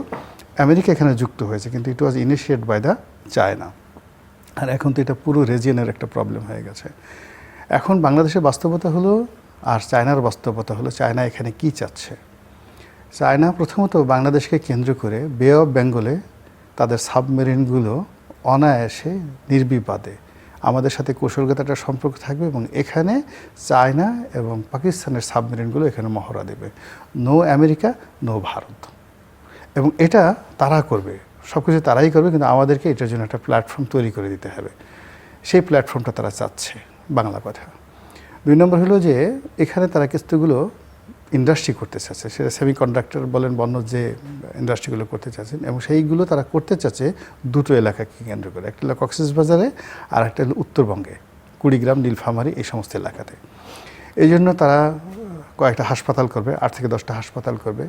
আমেরিকা এখানে যুক্ত হয়েছে, কিন্তু ইট ওয়াজ ইনিশিয়েট বাই দ্য চায়না। আর এখন তো এটা পুরো রিজিয়নের একটা প্রবলেম হয়ে গেছে। এখন বাংলাদেশের বাস্তবতা হলো আর চায়নার বাস্তবতা হলো, চায়না এখানে কি চাচ্ছে। চায়না প্রথমত বাংলাদেশকে কেন্দ্র করে বে অফ বেঙ্গলে তাদের সাবমেরিনগুলো অনায়াসে নির্বিবাদে আমাদের সাথে কৌশলগত একটা সম্পর্ক থাকবে, এবং এখানে চায়না এবং পাকিস্তানের সাবমেরিনগুলো এখানে মহড়া দেবে। No America, no Bharat. এবং এটা তারা করবে, সব কিছু তারাই করবে, কিন্তু আমাদেরকে এটার জন্য একটা প্ল্যাটফর্ম তৈরি করে দিতে হবে। সেই প্ল্যাটফর্মটা তারা চাচ্ছে, বাংলা কথা। 2 নম্বর হলো যে এখানে তারা কিছুগুলো ইন্ডাস্ট্রি করতে চাচ্ছে, সেটা সেমিকন্ডাক্টর বলেন, বন্য যে ইন্ডাস্ট্রিগুলো করতে চাচ্ছেন, এবং সেইগুলো তারা করতে চাচ্ছে দুটো এলাকাকে কেন্দ্র করে। একটা হলো কক্সবাজারে, আর একটা হলো উত্তরবঙ্গে, কুড়িগ্রাম, নীলফামারী, এই সমস্ত এলাকাতে। এই জন্য তারা কয়েকটা হাসপাতাল করবে, 8 থেকে 10টা হাসপাতাল করবে,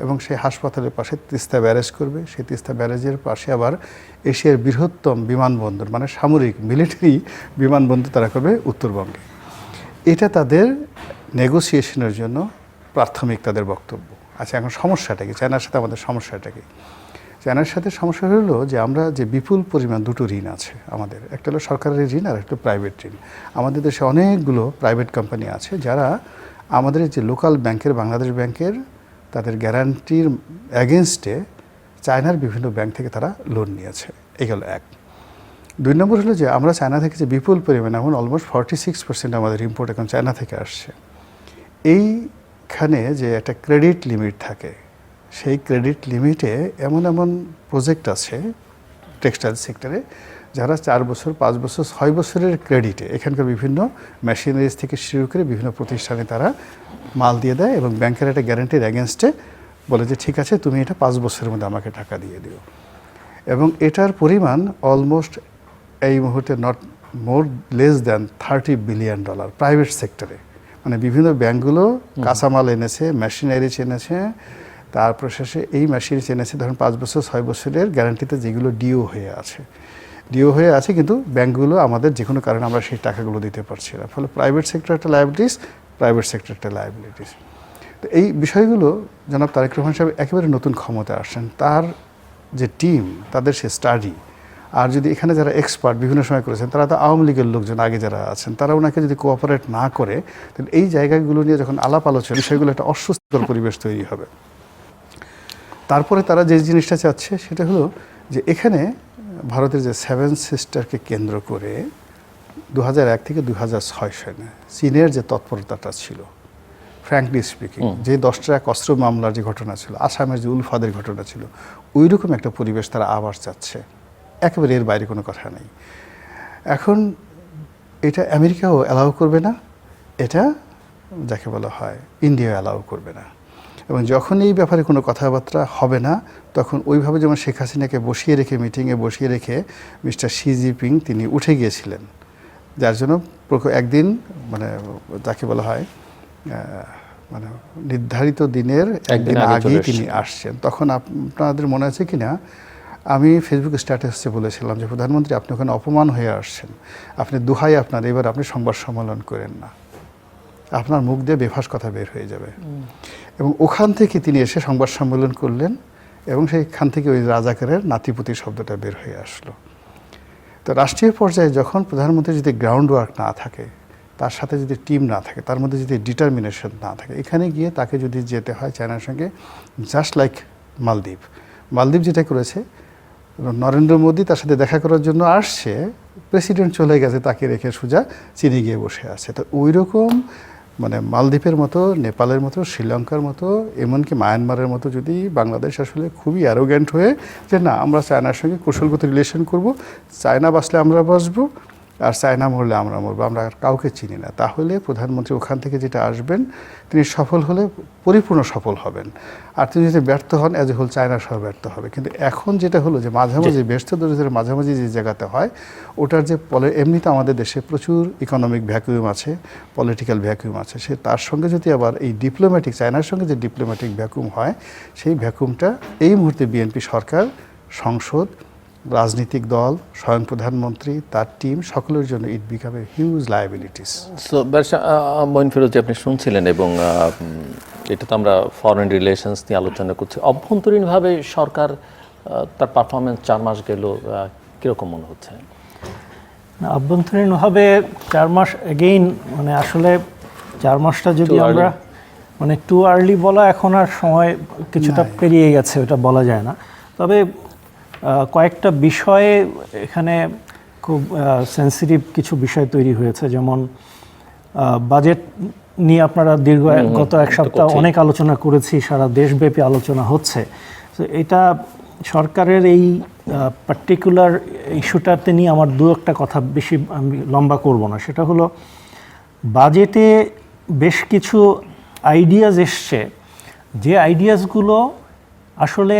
এবং সেই হাসপাতালের পাশে তিস্তা ব্যারেজ করবে। সেই তিস্তা ব্যারেজের পাশে আবার এশিয়ার বৃহত্তম বিমানবন্দর, মানে সামরিক মিলিটারি বিমানবন্দর তারা করবে উত্তরবঙ্গে। এটা তাদের নেগোসিয়েশনের জন্য প্রাথমিক তাদের বক্তব্য। আচ্ছা, এখন সমস্যাটা কি? চায়নার সাথে আমাদের সমস্যাটা কি? চায়নার সাথে সমস্যা হলো যে আমরা যে বিপুল পরিমাণ দুটো ঋণ আছে আমাদের, একটা হলো সরকারের ঋণ আর একটা প্রাইভেট ঋণ। আমাদের দেশে অনেকগুলো প্রাইভেট কোম্পানি আছে যারা আমাদের যে লোকাল ব্যাংকের, বাংলাদেশ ব্যাংকের, তাদের গ্যারান্টির অ্যাগেনস্টে চায়নার বিভিন্ন ব্যাংক থেকে তারা লোন নিয়েছে। এই গেল এক। 2 নম্বর হলো যে আমরা চায়না থেকে যে বিপুল পরিমাণে, এখন অলমোস্ট 46% আমাদের ইম্পোর্ট এখন চায়না থেকে আসছে। এইখানে যে একটা ক্রেডিট লিমিট থাকে, সেই ক্রেডিট লিমিটে এমন এমন প্রজেক্ট আছে টেক্সটাইল সেক্টরে যারা 4 বছর, 5 বছর, 6 বছরের ক্রেডিটে এখানকার বিভিন্ন মেশিনারিজ থেকে শুরু করে বিভিন্ন প্রতিষ্ঠানে তারা মাল দিয়ে দেয়, এবং ব্যাংকের একটা গ্যারান্টির অ্যাগেনস্টে বলে যে ঠিক আছে, তুমি এটা 5 বছরের মধ্যে আমাকে টাকা দিয়ে দিও। এবং এটার পরিমাণ অলমোস্ট এই মুহূর্তে not more less than $30 billion private সেক্টরে। মানে বিভিন্ন ব্যাংকগুলো কাঁচামাল এনেছে, মেশিনারিজ এনেছে, তারপর শেষে এই মেশিনারিজ এনেছে ধরুন 5 বছর, 6 বছরের গ্যারান্টিতে, যেগুলো ডিও হয়ে আছে, কিন্তু ব্যাংকগুলো আমাদের যে কোনো কারণে আমরা সেই টাকাগুলো দিতে পারছি না। ফলে প্রাইভেট সেক্টর একটা লায়াবিলিটিস, প্রাইভেট সেক্টর একটা লায়াবিলিটিস। তো এই বিষয়গুলো জনাব তারেক রহমান সাহেব একেবারে নতুন ক্ষমতায় আসছেন, তার যে টিম, তাদের সে স্টাডি, আর যদি এখানে যারা এক্সপার্ট বিভিন্ন সময় করেছেন, তারা তো আওয়ামী লীগের লোকজন আগে যারা আছেন, তারা ওনাকে যদি কোঅপারেট না করে, তাহলে এই জায়গাগুলো নিয়ে যখন আলাপ আলোচনা, বিষয়গুলো একটা অস্বস্তিকর পরিবেশ তৈরি হবে। তারপরে তারা যে জিনিসটা চাচ্ছে সেটা হলো যে এখানে ভারতের যে 7 সিস্টারকে কেন্দ্র করে 2001 থেকে 2006 সালে চীনের যে তৎপরতাটা ছিল, ফ্র্যাঙ্কলি স্পিকিং, যে 10টা অস্ত্র মামলার যে ঘটনা ছিল, আসামের যে উলফাদের ঘটনা ছিল, ওই রকম একটা পরিবেশ তারা আবার চাচ্ছে। একেবারে এর বাইরে কোনো কথা নেই। এখন এটা আমেরিকাও অ্যালাউ করবে না, এটা যাকে বলা হয় ইন্ডিয়াও অ্যালাউ করবে না। এবং যখন এই ব্যাপারে কোনো কথাবার্তা হবে না, তখন ওইভাবে যেমন শেখ হাসিনাকে বসিয়ে রেখে, মিটিংয়ে বসিয়ে রেখে মিস্টার শি জিনপিং তিনি উঠে গিয়েছিলেন, যার জন্য একদিন মানে যাকে বলা হয় মানে নির্ধারিত দিনের একদিন আগেই তিনি আসছেন। তখন আপনাদের মনে আছে কি না, আমি ফেসবুক স্ট্যাটাসে বলেছিলাম যে প্রধানমন্ত্রী, আপনি ওখানে অপমান হয়ে আসছেন, আপনি দোহাই আপনার, এবার আপনি সংবাদ সম্মেলন করেন না, আপনার মুখ দিয়ে বেফাস কথা বের হয়ে যাবে। এবং ওখান থেকে তিনি এসে সংবাদ সম্মেলন করলেন, এবং সেইখান থেকে ওই রাজাকারের নাতিপুতি শব্দটা বের হয়ে আসলো। তো রাষ্ট্রীয় পর্যায়ে যখন প্রধানমন্ত্রী যদি গ্রাউন্ড ওয়ার্ক না থাকে, তার সাথে যদি টিম না থাকে, তার মধ্যে যদি ডিটারমিনেশন না থাকে, এখানে গিয়ে তাকে যদি যেতে হয় চায়নার সঙ্গে, জাস্ট লাইক মালদ্বীপ যেটা করেছে, নরেন্দ্র মোদী তার সাথে দেখা করার জন্য আসছে, প্রেসিডেন্ট চলে গেছে, তাকে রেখে সোজা চীনে গিয়ে বসে আছে। তো ওই রকম মানে মালদ্বীপের মতো, নেপালের মতো, শ্রীলঙ্কার মতো, এমনকি মায়ানমারের মতো যদি বাংলাদেশ আসলে খুবই অ্যারোগ্যান্ট হয়ে যে না, আমরা চায়নার সঙ্গে কৌশলগত রিলেশন করব, চায়না বাঁচলে আমরা বাঁচবো, আর চায়না মরলে আমরা মরবো, আমরা আর কাউকে চিনি না, তাহলে প্রধানমন্ত্রী ওখান থেকে যেটা আসবেন, তিনি সফল হলে পরিপূর্ণ সফল হবেন। আর তিনি যদি ব্যর্থ হন, অ্যাজ এ হোল চায়না সহ ব্যর্থ হবে। কিন্তু এখন যেটা হলো যে মাঝামাঝি ব্যস্ত দরিদ্রের মাঝামাঝি যে জায়গাতে হয়, ওটার যে এমনিতে আমাদের দেশে প্রচুর ইকোনমিক ভ্যাকুয়াম আছে, পলিটিক্যাল ভ্যাকুয়াম আছে, সে তার সঙ্গে যদি আবার এই ডিপ্লোম্যাটিক, চায়নার সঙ্গে যে ডিপ্লোম্যাটিক ভ্যাকুয়াম হয়, সেই ভ্যাকুয়ামটা এই মুহূর্তে বিএনপি সরকার, সংসদ, রাজনৈতিক দল, স্বয়ং প্রধানমন্ত্রী, তার টিম, সকলের জন্য it became a huge liabilities. So Moin Firoz, আপনি শুনছিলেন, এবং এটা তো আমরা ফরেন রিলেশনস নিয়ে আলোচনা করছি। অভ্যন্তরীণভাবে সরকার তার পারফরমেন্স 4 মাস গেল, কীরকম মনে হচ্ছে? অভ্যন্তরীণভাবে 4 মাস এগেইন, মানে আসলে 4 মাসটা যদি আমরা মানে টু আর্লি বলা, এখন আর সময় কিছুটা পেরিয়ে গেছে, ওটা বলা যায় না। তবে কয়েকটা বিষয়ে এখানে খুব সেন্সিটিভ কিছু বিষয় তৈরি হয়েছে, যেমন বাজেট নিয়ে আপনারা গত 1 সপ্তাহ অনেক আলোচনা করেছি, সারা দেশব্যাপী আলোচনা হচ্ছে। তো এটা সরকারের এই পার্টিকুলার ইস্যুটাতে নিয়ে আমার 2-1টা কথা, বেশি আমি লম্বা করব না। সেটা হলো বাজেটে বেশ কিছু আইডিয়াস এসছে, যে আইডিয়াসগুলো আসলে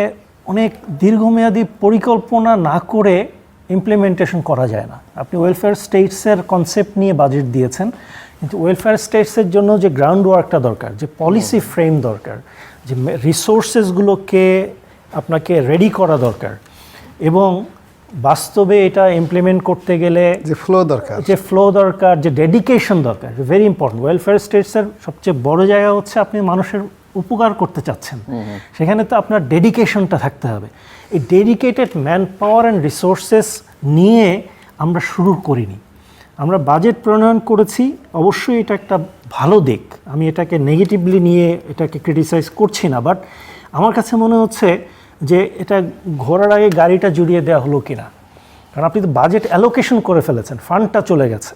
অনেক দীর্ঘমেয়াদী পরিকল্পনা না করে ইমপ্লিমেন্টেশন করা যায় না। আপনি ওয়েলফেয়ার স্টেটসের কনসেপ্ট নিয়ে বাজেট দিয়েছেন, কিন্তু ওয়েলফেয়ার স্টেটসের জন্য যে গ্রাউন্ড ওয়ার্কটা দরকার, যে পলিসি ফ্রেম দরকার, যে রিসোর্সেসগুলোকে আপনাকে রেডি করা দরকার, এবং বাস্তবে এটা ইমপ্লিমেন্ট করতে গেলে যে ফ্লো দরকার, যে ডেডিকেশন দরকার, ভেরি ইম্পর্টেন্ট। ওয়েলফেয়ার স্টেটসের সবচেয়ে বড় জায়গা হচ্ছে আপনি মানুষের উপকার করতে চাচ্ছেন, সেখানে তো আপনার ডেডিকেশনটা থাকতে হবে। এই dedicated man power and resources নিয়ে আমরা শুরু করিনি। আমরা বাজেট প্রণয়ন করেছি, অবশ্যই এটা একটা ভালো দিক, আমি এটাকে নেগেটিভলি নিয়ে এটাকে ক্রিটিসাইজ করছি না, বাট আমার কাছে মনে হচ্ছে যে এটা ঘোরার আগে গাড়িটা জুড়িয়ে দেওয়া হলো কিনা। কারণ আপনি তো বাজেট অ্যালোকেশন করে ফেলেছেন, ফান্ডটা চলে গেছে,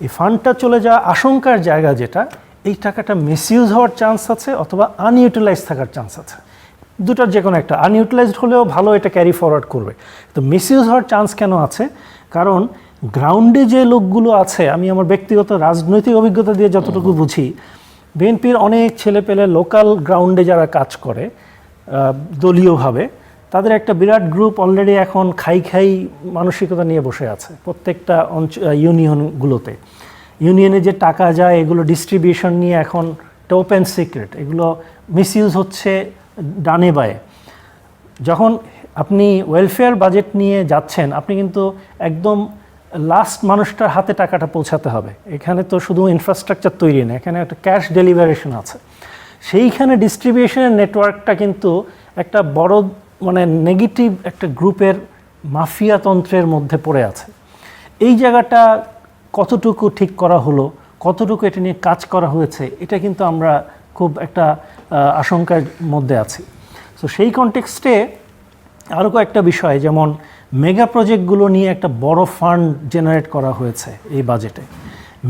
এই ফান্ডটা চলে যাওয়া আশঙ্কার জায়গা যেটা, এই টাকাটা মিসইউজ হওয়ার চান্স আছে অথবা আনইউটিলাইজ থাকার চান্স আছে। দুটার যে কোনো একটা, আনইউটিলাইজড হলেও ভালো, এটা ক্যারি ফরওয়ার্ড করবে। তো মিসইউজ হওয়ার চান্স কেন আছে? কারণ গ্রাউন্ডে যে লোকগুলো আছে, আমি আমার ব্যক্তিগত রাজনৈতিক অভিজ্ঞতা দিয়ে যতটুকু বুঝি, বিএনপির অনেক ছেলেপেলে লোকাল গ্রাউন্ডে যারা কাজ করে দলীয়ভাবে, তাদের একটা বিরাট গ্রুপ অলরেডি এখন খাই মানসিকতা নিয়ে বসে আছে প্রত্যেকটা ইউনিয়নগুলোতে। ইউনিয়নে যে টাকা যায় এগুলো ডিস্ট্রিবিউশন নিয়ে এখন ওপেন সিক্রেট, এগুলো মিসইউজ হচ্ছে ডানে বায়ে। যখন আপনি ওয়েলফেয়ার বাজেট নিয়ে যাচ্ছেন, আপনি কিন্তু একদম লাস্ট মানুষটার হাতে টাকাটা পৌঁছাতে হবে। এখানে তো শুধু ইনফ্রাস্ট্রাকচার তৈরি না, এখানে একটা ক্যাশ ডেলিভারেশন আছে। সেইখানে ডিস্ট্রিবিউশনের নেটওয়ার্কটা কিন্তু একটা বড় মানে নেগেটিভ একটা গ্রুপের মাফিয়াতন্ত্রের মধ্যে পড়ে আছে। এই জায়গাটা কতটুকু ঠিক করা হলো, কতটুকু এটা নিয়ে কাজ করা হয়েছে, এটা কিন্তু আমরা খুব একটা আশঙ্কার মধ্যে আছি। সো সেই কনটেক্সটে আরও কয়েকটা বিষয়, যেমন মেগা প্রজেক্টগুলো নিয়ে একটা বড় ফান্ড জেনারেট করা হয়েছে এই বাজেটে।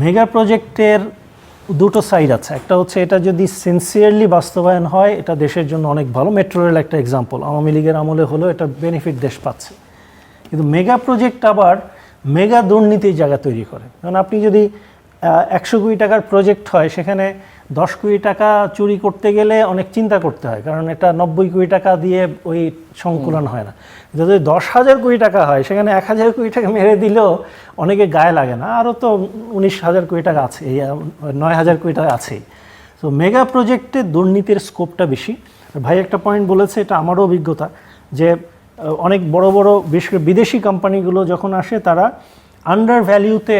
মেগা প্রজেক্টের দুটো সাইড আছে, একটা হচ্ছে এটা যদি সিনসিয়ারলি বাস্তবায়ন হয় এটা দেশের জন্য অনেক ভালো। মেট্রো রেল একটা এক্সাম্পল, আওয়ামী লীগের আমলে হলো, এটা বেনিফিট দেশ পাচ্ছে। কিন্তু মেগা প্রজেক্ট আবার মেগা দুর্নীতির জায়গা তৈরি করে। কারণ আপনি যদি 100 কোটি টাকার প্রজেক্ট হয়, সেখানে 10 কোটি টাকা চুরি করতে গেলে অনেক চিন্তা করতে হয়, কারণ এটা 90 কোটি টাকা দিয়ে ওই সংকুলন হয় না। যদি 10,000 কোটি টাকা হয়, সেখানে 1,000 কোটি টাকা মেরে দিলেও অনেকে গায়ে লাগে না, আরও তো 19,000 কোটি টাকা আছে, 9,000 কোটি টাকা আছেই। তো মেগা প্রজেক্টে দুর্নীতির স্কোপটা বেশি। ভাই একটা পয়েন্ট বলেছে, এটা আমারও অভিজ্ঞতা, যে অনেক বড় বড় বিশেষ করে বিদেশি কোম্পানিগুলো যখন আসে, তারা আন্ডার ভ্যালুতে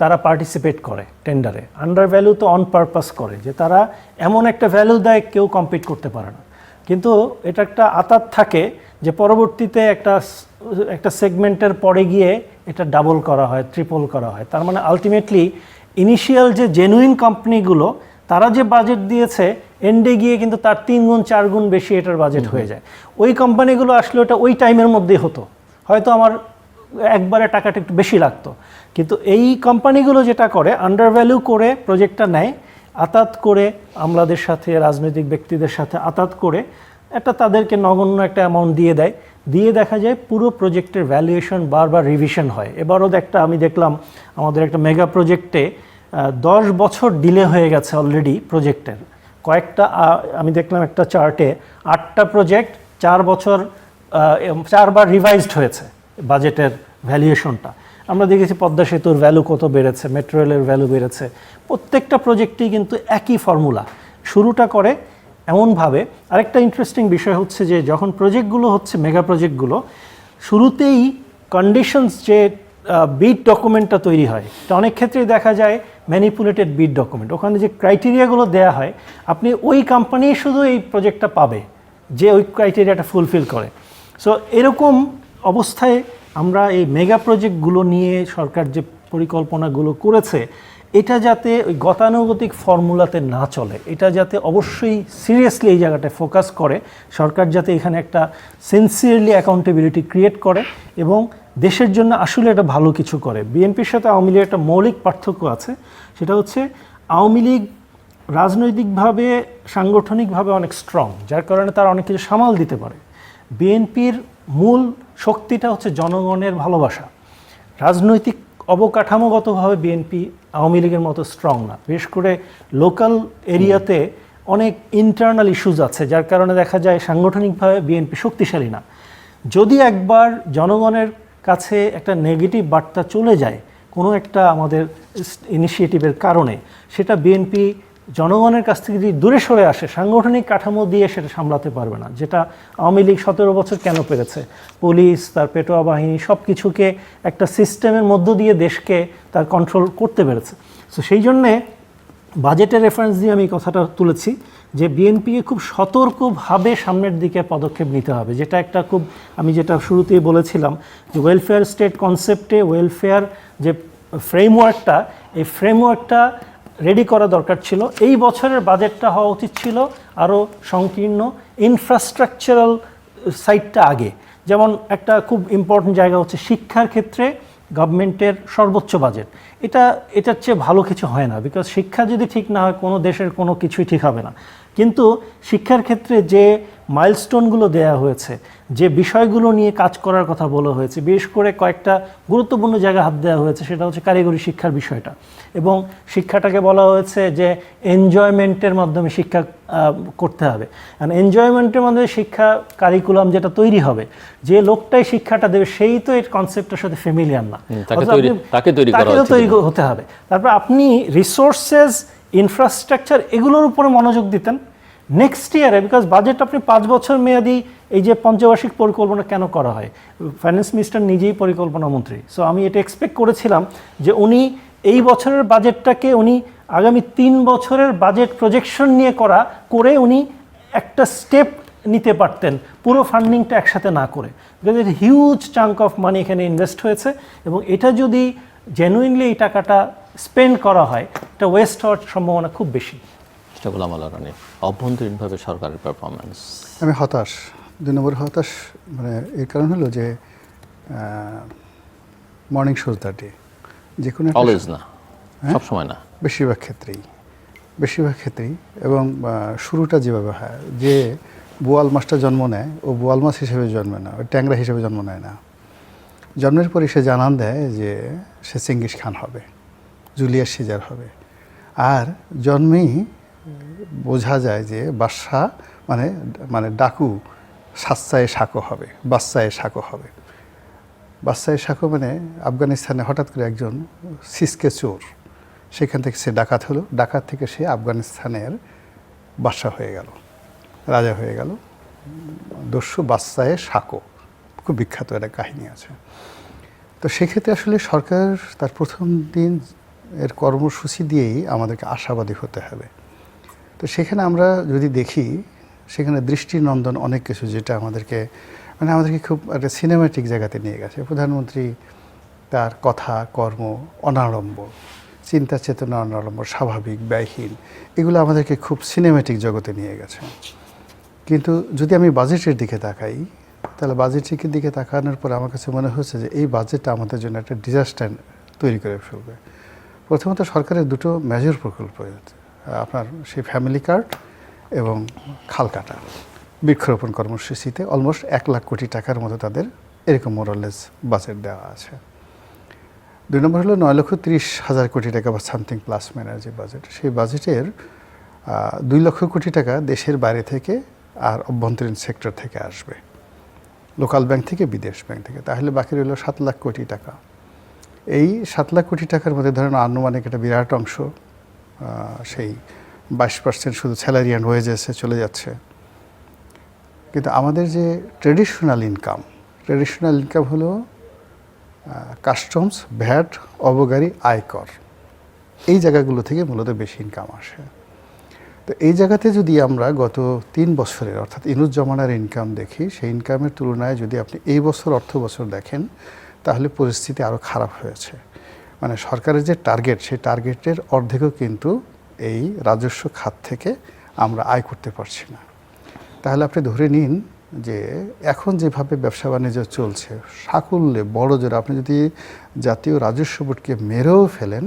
তারা পার্টিসিপেট করে টেন্ডারে, আন্ডার ভ্যালু তো অন পারপাস করে, যে তারা এমন একটা ভ্যালু দেয় কেউ কম্পিট করতে পারে না। কিন্তু এটা একটা আতাত থাকে যে পরবর্তীতে একটা সেগমেন্টের পরে গিয়ে এটা ডাবল করা হয়, ট্রিপল করা হয়। তার মানে আলটিমেটলি ইনিশিয়াল যে জেনুইন কোম্পানিগুলো তারা যে বাজেট দিয়েছে, এন্ডে গিয়ে কিন্তু তার 3 গুণ 4 গুণ বেশি এটার বাজেট হয়ে যায়। ওই কোম্পানিগুলো আসলে ওটা ওই টাইমের মধ্যেই হতো, হয়তো আমার একবারে টাকাটা একটু বেশি লাগতো। কিন্তু এই কোম্পানিগুলো যেটা করে, আন্ডার ভ্যালু করে প্রজেক্টটা নেয়, আতাত করে আমলাদের সাথে, রাজনৈতিক ব্যক্তিদের সাথে আতাত করে একটা তাদেরকে নগণ্য একটা অ্যামাউন্ট দিয়ে দেয়, দিয়ে দেখা যায় পুরো প্রজেক্টের ভ্যালুয়েশন বারবার রিভিশন হয়। এবারও আমি দেখলাম আমাদের একটা মেগা প্রজেক্টে 10 বছর ডিলে হয়ে গেছে অলরেডি প্রজেক্টের। কয়েকটা আমি দেখলাম একটা চার্টে 8টা প্রজেক্ট 4 বছর 4 বার রিভাইজড হয়েছে বাজেটের ভ্যালুয়েশনটা। আমরা দেখেছি পদ্মা সেতুর ভ্যালু কত বেড়েছে, মেট্রো রেলের ভ্যালু বেড়েছে। প্রত্যেকটা প্রজেক্টেই কিন্তু একই ফর্মুলা, শুরুটা করে এমনভাবে। আরেকটা ইন্টারেস্টিং বিষয় হচ্ছে যে যখন প্রজেক্টগুলো হচ্ছে মেগা প্রজেক্টগুলো, শুরুতেই কন্ডিশনস যে বিড ডকুমেন্টটা তৈরি হয়, এটা অনেক ক্ষেত্রেই দেখা যায় ম্যানিপুলেটেড বিড ডকুমেন্ট। ওখানে যে ক্রাইটেরিয়াগুলো দেয়া হয়, আপনি ওই কোম্পানি শুধু এই প্রজেক্টটা পাবে যে ওই ক্রাইটেরিয়াটা ফুলফিল করে। সো এরকম অবস্থায় আমরা এই মেগা প্রজেক্টগুলো নিয়ে সরকার যে পরিকল্পনাগুলো করেছে, এটা যাতে ওই গতানুগতিক ফর্মুলাতে না চলে, এটা যাতে অবশ্যই সিরিয়াসলি এই জায়গাটায় ফোকাস করে, সরকার যাতে এখানে একটা সিনসিয়ারলি অ্যাকাউন্টেবিলিটি ক্রিয়েট করে এবং দেশের জন্য আসলে এটা ভালো কিছু করে। বিএনপির সাথে আওয়ামী লীগের একটা মৌলিক পার্থক্য আছে, সেটা হচ্ছে আওয়ামী লীগ রাজনৈতিকভাবে সাংগঠনিকভাবে অনেক স্ট্রং, যার কারণে তারা অনেক কিছু সামাল দিতে পারে। বিএনপির মূল শক্তিটা হচ্ছে জনগণের ভালোবাসা। রাজনৈতিক অবকাঠামোগতভাবে বিএনপি আওয়ামী লীগের মতো স্ট্রং না, বিশেষ করে লোকাল এরিয়াতে অনেক ইন্টারনাল ইস্যুজ আছে, যার কারণে দেখা যায় সাংগঠনিকভাবে বিএনপি শক্তিশালী না। যদি একবার জনগণের কাছে একটা নেগেটিভ বার্তা চলে যায় কোনো একটা আমাদের ইনিশিয়েটিভের কারণে, সেটা বিএনপি জনগণের কাছ থেকে যদি দূরে সরে আসে, সাংগঠনিক কাঠামো দিয়ে সেটা সামলাতে পারবে না। যেটা আওয়ামী লীগ 17 বছর কেন পেরেছে, পুলিশ, তার পেটোয়া বাহিনী সব কিছুকে একটা সিস্টেমের মধ্য দিয়ে দেশকে তার কন্ট্রোল করতে পেরেছে। সো সেই জন্যে বাজেটের রেফারেন্স দিয়ে আমি কথাটা তুলেছি যে বিএনপিকে খুব সতর্কভাবে সামনের দিকে পদক্ষেপ নিতে হবে, যেটা একটা খুব, আমি যেটা শুরুতেই বলেছিলাম যে ওয়েলফেয়ার স্টেট কনসেপ্টে ওয়েলফেয়ার যে ফ্রেমওয়ার্কটা, এই ফ্রেমওয়ার্কটা রেডি করা দরকার ছিল। এই বছরের বাজেটটা হওয়া উচিত ছিল আরও সংকীর্ণ, ইনফ্রাস্ট্রাকচারাল সাইডটা আগে। যেমন একটা খুব ইম্পর্টেন্ট জায়গা হচ্ছে শিক্ষার ক্ষেত্রে গভর্নমেন্টের সর্বোচ্চ বাজেট। এটার চেয়ে ভালো কিছু হয় না, বিকজ শিক্ষা যদি ঠিক না হয় কোনো দেশের কোনো কিছুই ঠিক হবে না। কিন্তু শিক্ষার ক্ষেত্রে যে মাইলস্টোনগুলো দেয়া হয়েছে, যে বিষয়গুলো নিয়ে কাজ করার কথা বলা হয়েছে, বিশেষ করে কয়েকটা গুরুত্বপূর্ণ জায়গায় হাত দেওয়া হয়েছে, সেটা হচ্ছে কারিগরি শিক্ষার বিষয়টা। এবং শিক্ষাটাকে বলা হয়েছে যে এনজয়মেন্টের মাধ্যমে শিক্ষা করতে হবে। আর এনজয়মেন্টের মাধ্যমে শিক্ষা কারিকুলাম যেটা তৈরি হবে, যে লোকটাই শিক্ষাটা দেবে সেই তো এই কনসেপ্টের সাথে ফ্যামিলিয়ার না, তাকে তৈরি হতে হবে। তারপর আপনি রিসোর্সেস, ইনফ্রাস্ট্রাকচার এগুলোর উপরে মনোযোগ দিতেন নেক্সট ইয়ারে, বিকজ বাজেট আপনি 5 বছর মেয়াদি, এই যে পঞ্চবার্ষিক পরিকল্পনা কেন করা হয়, ফাইন্যান্স মিনিস্টার নিজেই পরিকল্পনা মন্ত্রী। সো আমি এটা এক্সপেক্ট করেছিলাম যে উনি এই বছরের বাজেটটাকে উনি আগামী 3 বছরের বাজেট প্রজেকশন নিয়ে করে উনি একটা স্টেপ নিতে পারতেন, পুরো ফান্ডিংটা একসাথে না করে, বিকজ এর হিউজ চাঙ্ক অফ মানি এখানে ইনভেস্ট হয়েছে। এবং এটা যদি জেনুইনলি এই টাকাটা স্পেন্ড করা হয়, এটা ওয়েস্ট হওয়ার সম্ভাবনা খুব বেশি। গোলাম আলা রানী, অভ্যন্তরীণভাবে সরকারের পারফরমেন্স আমি হতাশ। 2 নম্বর হতাশ মানে এর কারণ হলো যে মর্নিং শোজ দ্য ডে, যে কোনো অলওয়েজ না, সব সময় না, বেশিরভাগ ক্ষেত্রেই। এবং শুরুটা যেভাবে হয়, যে বোয়াল মাছটা জন্ম নেয় ও বোয়াল মাছ হিসেবে জন্মে না, ওই ট্যাংরা হিসেবে জন্ম নেয় না। জন্মের পরে সে জানান দেয় যে সে চেঙ্গিস খান হবে, জুলিয়াস সিজার হবে। আর জন্মেই বোঝা যায় যে বাদশা মানে ডাকু সাচ্চায়ে সাঁকো হবে, বাচ্চায়ে সাঁকো হবে। বাচ্চায়ে সাঁকো মানে আফগানিস্তানে হঠাৎ করে একজন সিসকে চোর, সেখান থেকে সে ডাকাত হলো, ডাকাত থেকে সে আফগানিস্তানের বাদশা হয়ে গেল, রাজা হয়ে গেল। দস্যু বাচ্চায়ে সাঁকো, খুব বিখ্যাত একটা কাহিনী আছে। তো সেক্ষেত্রে আসলে সরকার তার প্রথম দিন এর কর্মসূচি দিয়েই আমাদেরকে আশাবাদী হতে হবে। তো সেখানে আমরা যদি দেখি, সেখানে দৃষ্টিনন্দন অনেক কিছু, যেটা আমাদেরকে খুব একটা সিনেম্যাটিক জায়গাতে নিয়ে গেছে। প্রধানমন্ত্রী তার কথা, কর্ম অনাড়ম্বর, চিন্তা চেতনা অনাড়ম্বর, স্বাভাবিক, ব্যয়হীন, এগুলো আমাদেরকে খুব সিনেম্যাটিক জগতে নিয়ে গেছে। কিন্তু যদি আমি বাজেটের দিকে তাকাই, তাহলে বাজেটের দিকে তাকানোর পর আমার কাছে মনে হচ্ছে যে এই বাজেটটা আমাদের জন্য একটা ডিজাস্টার তৈরি করে ফেলবে। প্রথমত সরকারের 2টো মেজর প্রকল্প, আপনার সেই ফ্যামিলি কার্ড এবং খাল কাটা, বৃক্ষরোপণ কর্মসূচিতে অলমোস্ট 1 লাখ কোটি টাকার মতো তাদের এরকম মোরালেস বাজেট দেওয়া আছে। 2 নম্বর হলো 9,30,000 কোটি টাকা বা সামথিং প্লাস মাইনাস যে বাজেট, সেই বাজেটের 2 লক্ষ কোটি টাকা দেশের বাইরে থেকে আর অভ্যন্তরীণ সেক্টর থেকে আসবে, লোকাল ব্যাংক থেকে, বিদেশ ব্যাংক থেকে। তাহলে বাকি রইল 7 লাখ কোটি টাকা। এই 7 লাখ কোটি টাকার মধ্যে ধরেন আনুমানিক একটা বিরাট অংশ সেই 22% শুধু স্যালারি অ্যান্ড ওয়েজেসে চলে যাচ্ছে। কিন্তু আমাদের যে ট্রেডিশনাল ইনকাম হলো কাস্টমস, ভ্যাট, অবগারি, আয়কর, এই জায়গাগুলো থেকে মূলত বেশি ইনকাম আসে। তো এই জায়গাতে যদি আমরা গত 3 বছরের অর্থাৎ ইনুস জমানার ইনকাম দেখি, সেই ইনকামের তুলনায় যদি আপনি এই বছর অর্থ বছর দেখেন, তাহলে পরিস্থিতি আরও খারাপ হয়েছে। মানে সরকারের যে টার্গেট, সেই টার্গেটের অর্ধেকও কিন্তু এই রাজস্ব খাত থেকে আমরা আয় করতে পারছি না। তাহলে আপনি ধরে নিন যে এখন যেভাবে ব্যবসা বাণিজ্য চলছে সাকুল্যে বড় জোরে, আপনি যদি জাতীয় রাজস্ব বোর্ডকে মেরেও ফেলেন,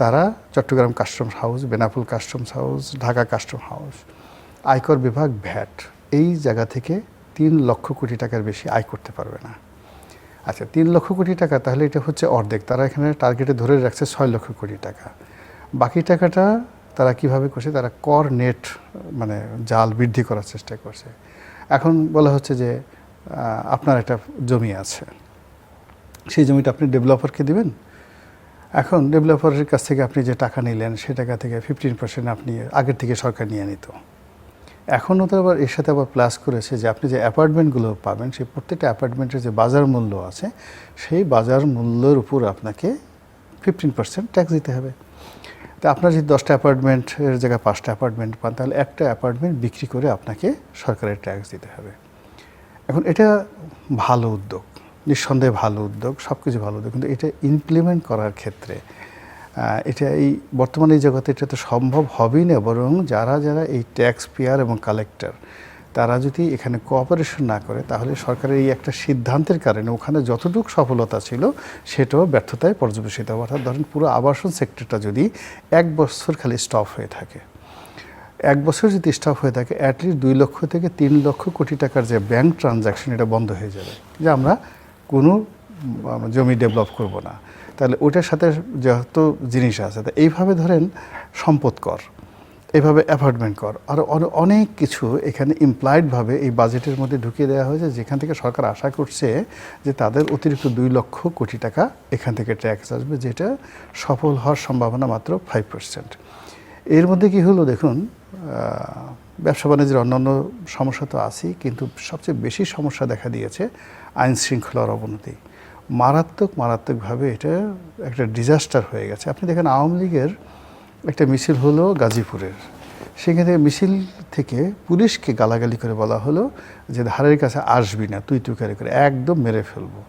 তারা Chattogram customs house, Benapole customs house, Dhaka custom house, আয়কর বিভাগ, ভ্যাট, এই জায়গা থেকে 3 লক্ষ কোটি টাকার বেশি আয় করতে পারবে না। আচ্ছা, 3 লক্ষ কোটি টাকা, তাহলে এটা হচ্ছে অর্ধেক। তারা এখানে টার্গেটে ধরে রাখছে 6 লক্ষ কোটি টাকা। বাকি টাকাটা তারা কিভাবে করছে, তারা কর নেট মানে জাল বৃদ্ধি করার চেষ্টা করছে। এখন বলা হচ্ছে যে আপনার একটা জমি আছে, সেই জমিটা আপনি ডেভেলপারকে দিবেন। এখন ডেভেলপারের কাছ থেকে আপনি যে টাকা নিলেন সে টাকা থেকে 15% আপনি আগের থেকে সরকার নিয়ে নিত। এখনও তো আবার এর সাথে আবার প্লাস করেছে যে আপনি যে অ্যাপার্টমেন্টগুলো পাবেন সেই প্রত্যেকটা অ্যাপার্টমেন্টের যে বাজার মূল্য আছে সেই বাজার মূল্যের উপর আপনাকে 15% ট্যাক্স দিতে হবে। তো আপনার যদি 10টা অ্যাপার্টমেন্টের জায়গায় 5টা অ্যাপার্টমেন্ট পান তাহলে একটা অ্যাপার্টমেন্ট বিক্রি করে আপনাকে সরকারের ট্যাক্স দিতে হবে। এখন এটা ভালো উদ্যোগ, নিঃসন্দেহে ভালো উদ্যোগ, সব কিছু ভালো উদ্যোগ, কিন্তু এটা ইমপ্লিমেন্ট করার ক্ষেত্রে এটা এই বর্তমানে এই জগতে এটা তো সম্ভব হবেই না, বরং যারা যারা এই ট্যাক্স পেয়ার এবং কালেক্টর তারা যদি এখানে কোঅপারেশন না করে তাহলে সরকারের এই একটা সিদ্ধান্তের কারণে ওখানে যতটুকু সফলতা ছিল সেটাও ব্যর্থতায় পর্যবেসিত হবে। অর্থাৎ ধরেন পুরো আবাসন সেক্টরটা যদি 1 বছর খালি স্টপ হয়ে থাকে, 1 বছর যদি স্টপ হয়ে থাকে, অ্যাটলিস্ট 2 লক্ষ থেকে 3 লক্ষ কোটি টাকার যে ব্যাংক ট্রানজাকশন এটা বন্ধ হয়ে যাবে, যে আমরা কোনো জমি ডেভেলপ করব না। তাহলে ওটার সাথে যত জিনিস আছে, তা এইভাবে ধরেন সম্পদ কর, এইভাবে অ্যাপার্টমেন্ট কর, আর অনেক কিছু এখানে ইমপ্লয়েডভাবে এই বাজেটের মধ্যে ঢুকিয়ে দেওয়া হয়েছে, যেখান থেকে সরকার আশা করছে যে তাদের অতিরিক্ত 2 লক্ষ কোটি টাকা এখান থেকে ট্যাক্স আসবে, যেটা সফল হওয়ার সম্ভাবনা মাত্র 5%। এর মধ্যে কি হলো দেখুন, ব্যবসা বাণিজ্যের অন্যান্য সমস্যা তো আছেই, কিন্তু সবচেয়ে বেশি সমস্যা দেখা দিয়েছে আইন শৃঙ্খলার অবনতি। মারাত্মকভাবে এটা একটা ডিজাস্টার হয়ে গেছে। আপনি দেখেন আওয়ামী লীগের একটা মিছিল হলো গাজীপুরের, সেখানে মিছিল থেকে পুলিশকে গালাগালি করে বলা হলো যে ধারের কাছে আসবি না, তুই করে একদম মেরে ফেলবো।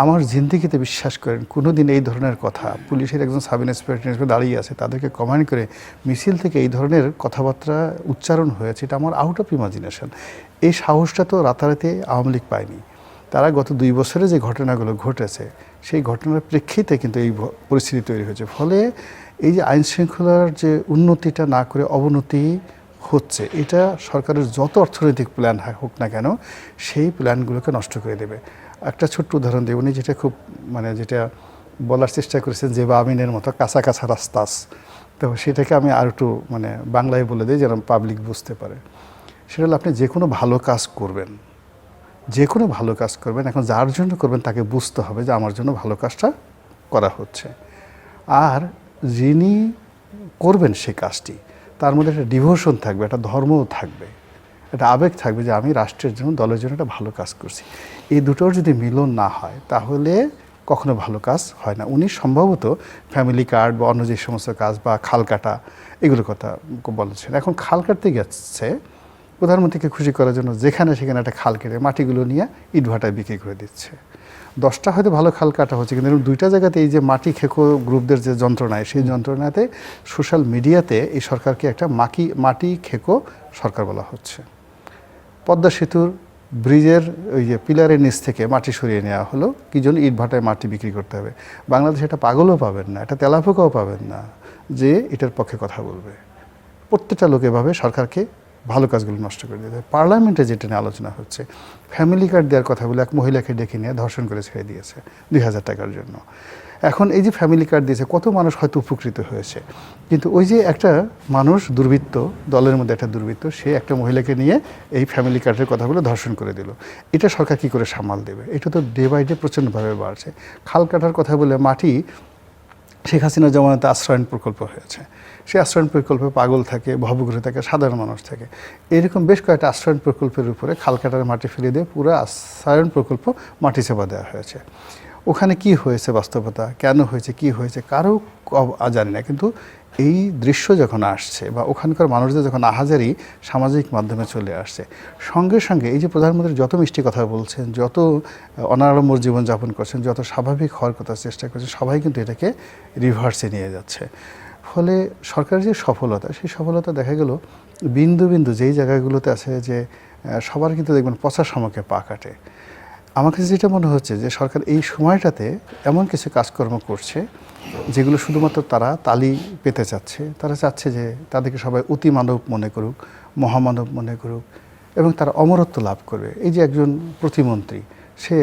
আমার জিন্দেগিতে বিশ্বাস করেন কোনো দিন এই ধরনের কথা, পুলিশের একজন সাব ইন্সপেক্টর দাঁড়িয়ে আছে, তাদেরকে কমান্ড করে মিছিল থেকে এই ধরনের কথাবার্তা উচ্চারণ হয়েছে, এটা আমার আউট অফ ইমাজিনেশন। এই সাহসটা তো রাতারাতি আওয়ামী লীগ পায়নি। তারা গত 2 বছরে যে ঘটনাগুলো ঘটেছে সেই ঘটনার প্রেক্ষিতে কিন্তু এই পরিস্থিতি তৈরি হয়েছে। ফলে এই যে আইন শৃঙ্খলার যে উন্নতিটা না করে অবনতি হচ্ছে, এটা সরকারের যত অর্থনৈতিক প্ল্যান হোক না কেন সেই প্ল্যানগুলোকে নষ্ট করে দেবে। একটা ছোট্ট উদাহরণ দেব, উনি যেটা খুব যেটা বলার চেষ্টা করেছেন যে বা আমিনের মতো কাঁচা কাঁচা রাস্তাস, তো সেটাকে আমি আর একটু বাংলায় বলে দিই যেন পাবলিক বুঝতে পারে। সেটা হলো আপনি যে কোনো ভালো কাজ করবেন, এখন যার জন্য করবেন তাকে বুঝতে হবে যে আমার জন্য ভালো কাজটা করা হচ্ছে, আর যিনি করবেন সে কাজটি তার মধ্যে একটা ডিভোশন থাকবে, একটা ধর্মও থাকবে, একটা আবেগ থাকবে যে আমি রাষ্ট্রের জন্য, দলের জন্য একটা ভালো কাজ করছি। এই দুটোর যদি মিলন না হয় তাহলে কখনো ভালো কাজ হয় না। উনি সম্ভবত ফ্যামিলি কার্ড বা অন্য যে সমস্ত কাজ বা খাল কাটা এগুলোর কথা বলেছেন। এখন খাল কাটতে গেছে প্রধানমন্ত্রীকে খুশি করার জন্য যেখানে সেখানে একটা খাল কেটে মাটিগুলো নিয়ে ইটভাটায় বিক্রি করে দিচ্ছে। 10টা হয়তো ভালো খাল কাটা হচ্ছে, কিন্তু 2টা জায়গাতে এই যে মাটি খেকো গ্রুপদের যে যন্ত্রণায়, সেই যন্ত্রণাতে সোশ্যাল মিডিয়াতে এই সরকারকে একটা মাটি খেকো সরকার বলা হচ্ছে। পদ্মা সেতুর ব্রিজের ওই যে পিলারের নিচ থেকে মাটি সরিয়ে নেওয়া হলো, কি জন্য? ইটভাটায় মাটি বিক্রি করতে হবে। বাংলাদেশে এটা পাগলও পাবেন না, এটা তেলাপোকাও পাবেন না যে এটার পক্ষে কথা বলবে। প্রত্যেকটা লোক এভাবে সরকারকে ভালো কাজগুলো নষ্ট করে দিতে। পার্লামেন্টে যেটা নিয়ে আলোচনা হচ্ছে, ফ্যামিলি কার্ড দেওয়ার কথা বলে এক মহিলাকে ডেকে নিয়ে ধর্ষণ করে ছেড়ে দিয়েছে 2000 টাকার জন্য। এখন এই যে ফ্যামিলি কার্ড দিয়েছে, কত মানুষ হয়তো উপকৃত হয়েছে, কিন্তু ওই যে একটা মানুষ দুর্বৃত্ত, দলের মধ্যে একটা দুর্বৃত্ত, সে একটা মহিলাকে নিয়ে এই ফ্যামিলি কার্ডের কথা বলে ধর্ষণ করে দিল। এটা সরকার কী করে সামাল দেবে? এটা তো ডে বাই ডে প্রচণ্ডভাবে বাড়ছে। খাল কাটার কথা বলে মাটি শেখ হাসিনা জমানাতে আশ্রয়ণ প্রকল্প হয়েছে, সেই আশ্রয়ণ প্রকল্পে পাগল থাকে, ভবঘুরে থাকে, সাধারণ মানুষ থাকে। এরকম বেশ কয়েকটা আশ্রয়ণ প্রকল্পের উপরে খাল কাটার মাটি ফেলে দিয়ে পুরো আশ্রয়ণ প্রকল্প মাটি চাপা দেওয়া হয়েছে। ওখানে কি হয়েছে, বাস্তবতা কেন হয়েছে, কি হয়েছে কারো জানি না, কিন্তু এই দৃশ্য যখন আসছে বা ওখানকার মানুষদের যখন আহাজারি সামাজিক মাধ্যমে চলে আসছে, সঙ্গে সঙ্গে এই যে প্রধানমন্ত্রী যত মিষ্টি কথা বলছেন, যত অনাড়ম্বর জীবনযাপন করছেন, যত স্বাভাবিক হওয়ার কথা চেষ্টা করছেন, সবাই কিন্তু এটাকে রিভার্সে নিয়ে যাচ্ছে। ফলে সরকারের যে সফলতা, সেই সফলতা দেখা গেল বিন্দু বিন্দু যেই জায়গাগুলোতে আছে, যে সবার কিন্তু দেখবেন পচা শামুকে পা কাটে। আমার কাছে যেটা মনে হচ্ছে যে সরকার এই সময়টাতে এমন কিছু কাজকর্ম করছে যেগুলো শুধুমাত্র তারা তালি পেতে চাচ্ছে। তারা চাচ্ছে যে তাদেরকে সবাই অতি মানব মনে করুক, মহামানব মনে করুক, এবং তারা অমরত্ব লাভ করবে। এই যে একজন প্রতিমন্ত্রী, সে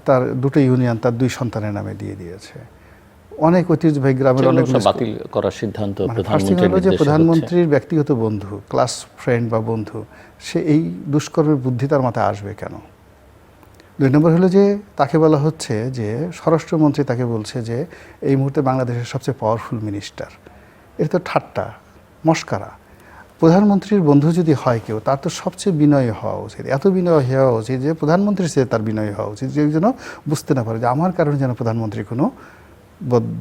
তার 2টো ইউনিয়ন তার 2 সন্তানের নামে দিয়ে দিয়েছে। অনেক ঐতিহ্যবাহী গ্রামের যেগুলো অনেকগুলো সব বাতিল করার সিদ্ধান্ত ফার্স্ট থিং প্রধানমন্ত্রীর হলো যে নির্দেশে হচ্ছে। প্রধানমন্ত্রীর ব্যক্তিগত বন্ধু, ক্লাস ফ্রেন্ড বা বন্ধু, সে এই দুষ্কর্মের বুদ্ধি তার মাথায় আসবে কেন? 2 নম্বর হলো যে তাকে বলা হচ্ছে যে স্বরাষ্ট্রমন্ত্রী তাকে বলছে যে এই মুহূর্তে বাংলাদেশের সবচেয়ে পাওয়ারফুল মিনিস্টার। এটা তো ঠাট্টা, মস্কারা। প্রধানমন্ত্রীর বন্ধু যদি হয় কেউ, তার তো সবচেয়ে বিনয়ী হওয়া উচিত। এত বিনয় হওয়া উচিত যে প্রধানমন্ত্রীর চেয়ে তার বিনয়ী হওয়া উচিত, যে যেন বুঝতে না পারে যে আমার কারণে যেন প্রধানমন্ত্রীর কোনো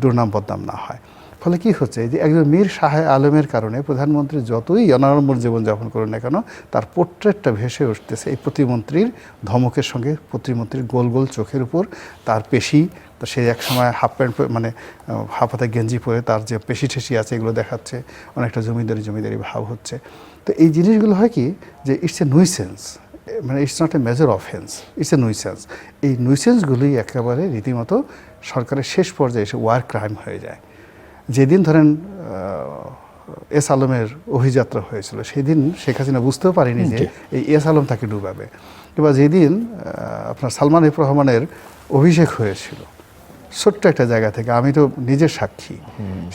দুর্নাম বদনাম না হয়। ফলে কি হচ্ছে যে একজন মীর শাহ আলমের কারণে প্রধানমন্ত্রী যতই অনাড়ম্বর জীবনযাপন করুন না কেন, তার পোর্ট্রেটটা ভেসে উঠতেছে এই প্রতিমন্ত্রীর ধমকের সঙ্গে। প্রতিমন্ত্রীর গোল গোল চোখের উপর তার পেশি, তো সে এক সময় হাফ প্যান্ট মানে হাফ হাতে গেঞ্জি পরে তার যে পেশি ঠেসি আছে এগুলো দেখাচ্ছে, অনেকটা জমিদারি ভাব হচ্ছে। তো এই জিনিসগুলো হয় কি যে ইটস এ নুইসেন্স, মানে it's not a major offence, it's a nuisance. এই নুইসেন্সগুলোই একেবারে রীতিমতো সরকারের শেষ পর্যায়ে এসে ওয়ার ক্রাইম হয়ে যায়। যেদিন ধরেন এস আলমের অভিযাত্রা হয়েছিল, সেদিন শেখ হাসিনা বুঝতেও পারেনি যে এই এস আলম তাকে ডুবাবে। কিংবা যেদিন আপনার সালমান এফ রহমানের অভিষেক হয়েছিল ছোট্ট একটা জায়গা থেকে, আমি তো নিজের সাক্ষী,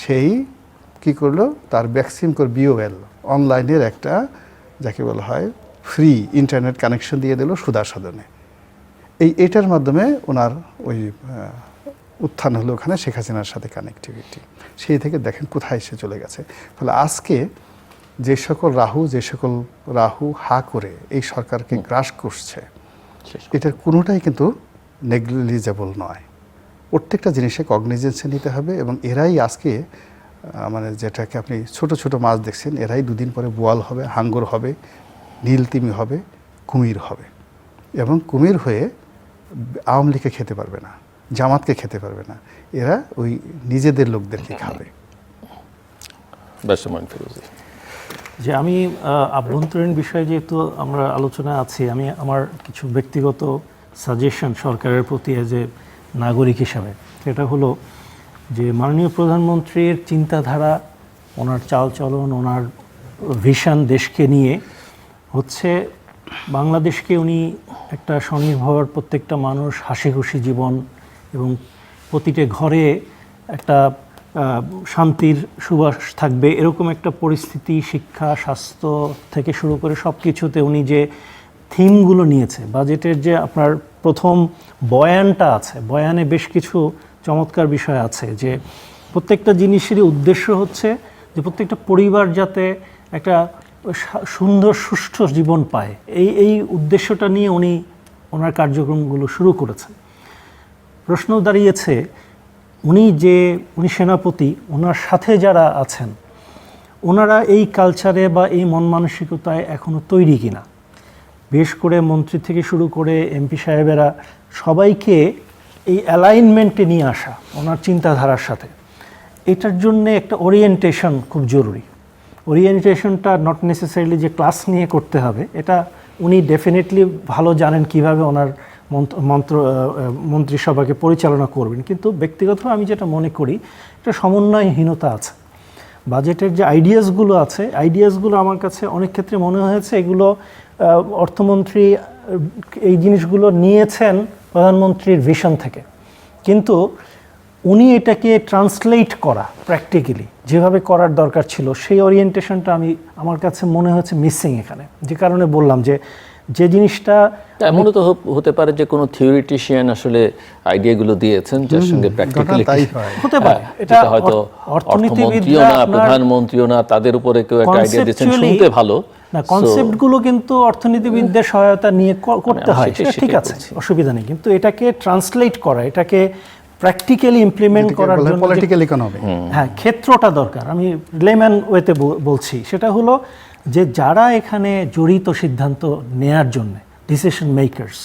সেই কি করলো, তার ভ্যাকসিমকোর বিওএল অনলাইনের একটা যাকে বলা হয় ফ্রি ইন্টারনেট কানেকশন দিয়ে দিল সুধা সদনে। এটার মাধ্যমে ওনার ওই উত্থান হলো ওখানে শেখ হাসিনার সাথে কানেক্টিভিটি। সেই থেকে দেখেন কোথায় এসে চলে গেছে। ফলে আজকে যে সকল রাহু হা করে এই সরকারকে গ্রাস করছে, এটার কোনোটাই কিন্তু নেগলিজেবল নয়। প্রত্যেকটা জিনিসে কগনিজেন্সে নিতে হবে। এবং এরাই আজকে মানে যেটাকে আপনি ছোট ছোট মাছ দেখছেন, এরাই 2 দিন পরে বোয়াল হবে, হাঙ্গর হবে, নীলতিমি হবে, কুমির হবে। এবং কুমির হয়ে আওয়ামী লীগকে খেতে পারবে না, জামাতকে খেতে পারবে না, এরা ওই নিজেদের লোকদেরকে খাবে। যে আমি আভ্যন্তরীণ বিষয়ে যেহেতু আমরা আলোচনায় আছি, আমি আমার কিছু ব্যক্তিগত সাজেশন সরকারের প্রতি এজ এ নাগরিক হিসাবে, সেটা হলো যে মাননীয় প্রধানমন্ত্রীর চিন্তাধারা, ওনার চালচলন, ওনার ভিশন দেশকে নিয়ে হচ্ছে বাংলাদেশকে উনি একটা স্বনির্ভর, প্রত্যেকটা মানুষ হাসি খুশি জীবন এবং প্রতিটা ঘরে একটা শান্তির সুবাস থাকবে, এরকম একটা পরিস্থিতি, শিক্ষা, স্বাস্থ্য থেকে শুরু করে সব কিছুতে উনি যে থিমগুলো নিয়েছে, বাজেটের যে আপনার প্রথম বয়ানটা আছে, বয়ানে বেশ কিছু চমৎকার বিষয় আছে, যে প্রত্যেকটা জিনিসেরই উদ্দেশ্য হচ্ছে যে প্রত্যেকটা পরিবার যাতে একটা সুন্দর সুষ্ঠু জীবন পায়, এই উদ্দেশ্যটা নিয়ে উনি ওনার কার্যক্রমগুলো শুরু করেছেন। প্রশ্ন দাঁড়িয়েছে উনি সেনাপতি, ওনার সাথে যারা আছেন ওনারা এই কালচারে বা এই মন মানসিকতায় এখনও তৈরি কিনা। বিশেষ করে মন্ত্রী থেকে শুরু করে এমপি সাহেবেরা সবাইকে এই অ্যালাইনমেন্টে নিয়ে আসা ওনার চিন্তাধারার সাথে, এটার জন্যে একটা ওরিয়েন্টেশন খুব জরুরি। ওরিয়েন্টেশনটা নট নেসেসারিলি যে ক্লাস নিয়ে করতে হবে, এটা উনি ডেফিনেটলি ভালো জানেন কিভাবে ওনার মন্ত্রিসভাকে পরিচালনা করবেন। কিন্তু ব্যক্তিগতভাবে আমি যেটা মনে করি, একটা সমন্বয়হীনতা আছে। বাজেটের যে আইডিয়াসগুলো আছে, আইডিয়াসগুলো আমার কাছে অনেক ক্ষেত্রে মনে হয়েছে এগুলো অর্থমন্ত্রী এই জিনিসগুলো নিয়েছেন প্রধানমন্ত্রীর ভিশন থেকে, কিন্তু উনি এটাকে ট্রান্সলেট করা প্র্যাকটিক্যালি যেভাবে করার দরকার ছিল, সেই ওরিয়েন্টেশনটা আমার কাছে মনে হচ্ছে মিসিং এখানে। যে কারণে বললাম যে জিনিসটা এমনও তো হতে পারে যে কোনো থিওরিটিশিয়ান আসলে আইডিয়াগুলো দিয়েছেন, যার সঙ্গে প্র্যাকটিক্যালি হতে পারে, এটা হয়তো অর্থমন্ত্রীও না, প্রধানমন্ত্রীও না, তাদের উপরে কেউ একটা আইডিয়া দিয়েছেন, শুনতে ভালো না। কনসেপ্টগুলো কিন্তু অর্থনীতিবিদদের সহায়তা নিয়ে করতে হয়, সেটা ঠিক আছে, অসুবিধা নেই। কিন্তু এটাকে ট্রান্সলেট করা, এটাকে প্র্যাকটিক্যালি ইমপ্লিমেন্ট করার জন্য পলিটিক্যাল ইকোনমি, হ্যাঁ, ক্ষেত্রটা দরকার। আমি লেম্যান ওয়েতে বলছি, সেটা হলো যে যারা এখানে জড়িত সিদ্ধান্ত নেয়ার জন্য, ডিসিশন মেকারস,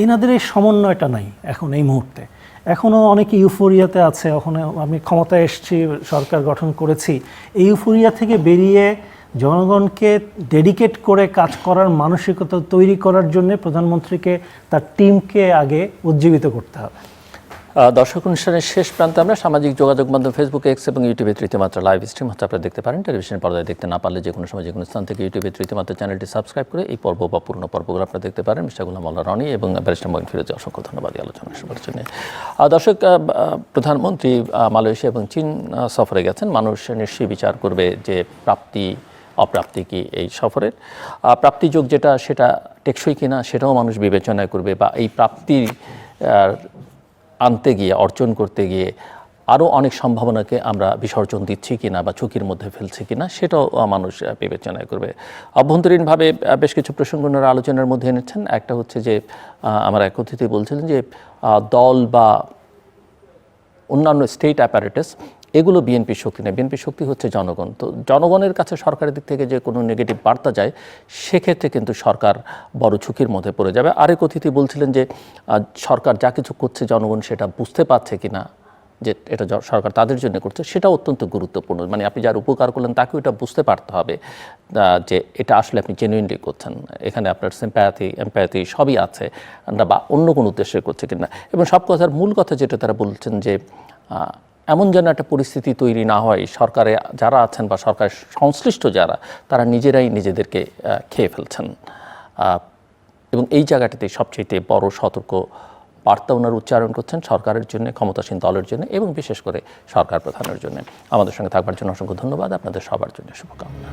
এনাদের এই সমন্বয়টা নাই এখন এই মুহূর্তে। এখনও অনেকে ইউফোরিয়াতে আছে, ওখানে আমি ক্ষমতায় এসেছি, সরকার গঠন করেছি, এই ইউফোরিয়া থেকে বেরিয়ে জনগণকে ডেডিকেট করে কাজ করার মানসিকতা তৈরি করার জন্য প্রধানমন্ত্রীকে, তার টিমকে আগে উজ্জীবিত করতে হবে। দর্শক অনুষ্ঠানের শেষ প্রান্তে আমরা সামাজিক যোগাযোগ মাধ্যম ফেসবুক, এক্স এবং ইউটিউবে তৃতীয় মাত্রা লাইভ স্ট্রিম হচ্ছে আপনারা দেখতে পারেন। টেলিভিশন পর্দায় দেখতে না পারলে যে কোনো সময় যে কোনো স্থান থেকে ইউটিউবে তৃতীয় মাত্রা চ্যানেলটি সাবস্ক্রাইব করে এই পর্ব বা পুরনো পর্বগুলো আপনারা দেখতে পারেন। মিস্টার গোলাম মোল্লা রনি এবং ব্যারিস্টার মঈন ফিরোজকে অসংখ্য ধন্যবাদ এই আলোচনা শোনার জন্য। দর্শক, প্রধানমন্ত্রী মালয়েশিয়া এবং চীন সফরে গেছেন। মানুষ নিশ্চয়ই বিচার করবে যে প্রাপ্তি অপ্রাপ্তি কি এই সফরের, প্রাপ্তিযোগ যেটা সেটা টেকসই কিনা সেটাও মানুষ বিবেচনা করবে, বা এই প্রাপ্তি আনতে গিয়ে অর্জন করতে গিয়ে আরও অনেক সম্ভাবনাকে আমরা বিসর্জন দিচ্ছি কিনা বা ঝুঁকির মধ্যে ফেলছি কিনা সেটাও মানুষ বিবেচনা করবে। অভ্যন্তরীণভাবে বেশ কিছু প্রসঙ্গ ওনারা আলোচনার মধ্যে এনেছেন। একটা হচ্ছে যে আমার এক অতিথি বলছিলেন যে দল বা অন্যান্য স্টেট অ্যাপারেটাস এগুলো বিএনপির শক্তি নেই, বিএনপির শক্তি হচ্ছে জনগণ। তো জনগণের কাছে সরকারের দিক থেকে যে কোনো নেগেটিভ বার্তা যায় সেক্ষেত্রে কিন্তু সরকার বড় ঝুঁকির মধ্যে পড়ে যাবে। আরেক অতিথি বলছিলেন যে সরকার যা কিছু করছে জনগণ সেটা বুঝতে পারছে কিনা, যে এটা সরকার তাদের জন্য করছে সেটা অত্যন্ত গুরুত্বপূর্ণ। মানে আপনি যার উপকার করলেন তাকেও এটা বুঝতে পারতে হবে যে এটা আসলে আপনি জেনুইনলি করছেন, এখানে আপনার সিম্প্যাথি এমপ্যাথি সবই আছে, বা অন্য কোনো উদ্দেশ্যে করছে কিনা। এবং সব কথার মূল কথা যেটা তারা বলছেন যে এমন যেন একটা পরিস্থিতি তৈরি না হয় সরকারে যারা আছেন বা সরকার সংশ্লিষ্ট যারা তারা নিজেরাই নিজেদেরকে খেয়ে ফেলছেন। এবং এই জায়গাটিতে সবচেয়ে বড় সতর্ক বার্তা ওনারা উচ্চারণ করছেন সরকারের জন্য, ক্ষমতাসীন দলের জন্য এবং বিশেষ করে সরকার প্রধানের জন্য। আমাদের সঙ্গে থাকবার জন্য অসংখ্য ধন্যবাদ। আপনাদের সবার জন্য শুভকামনা।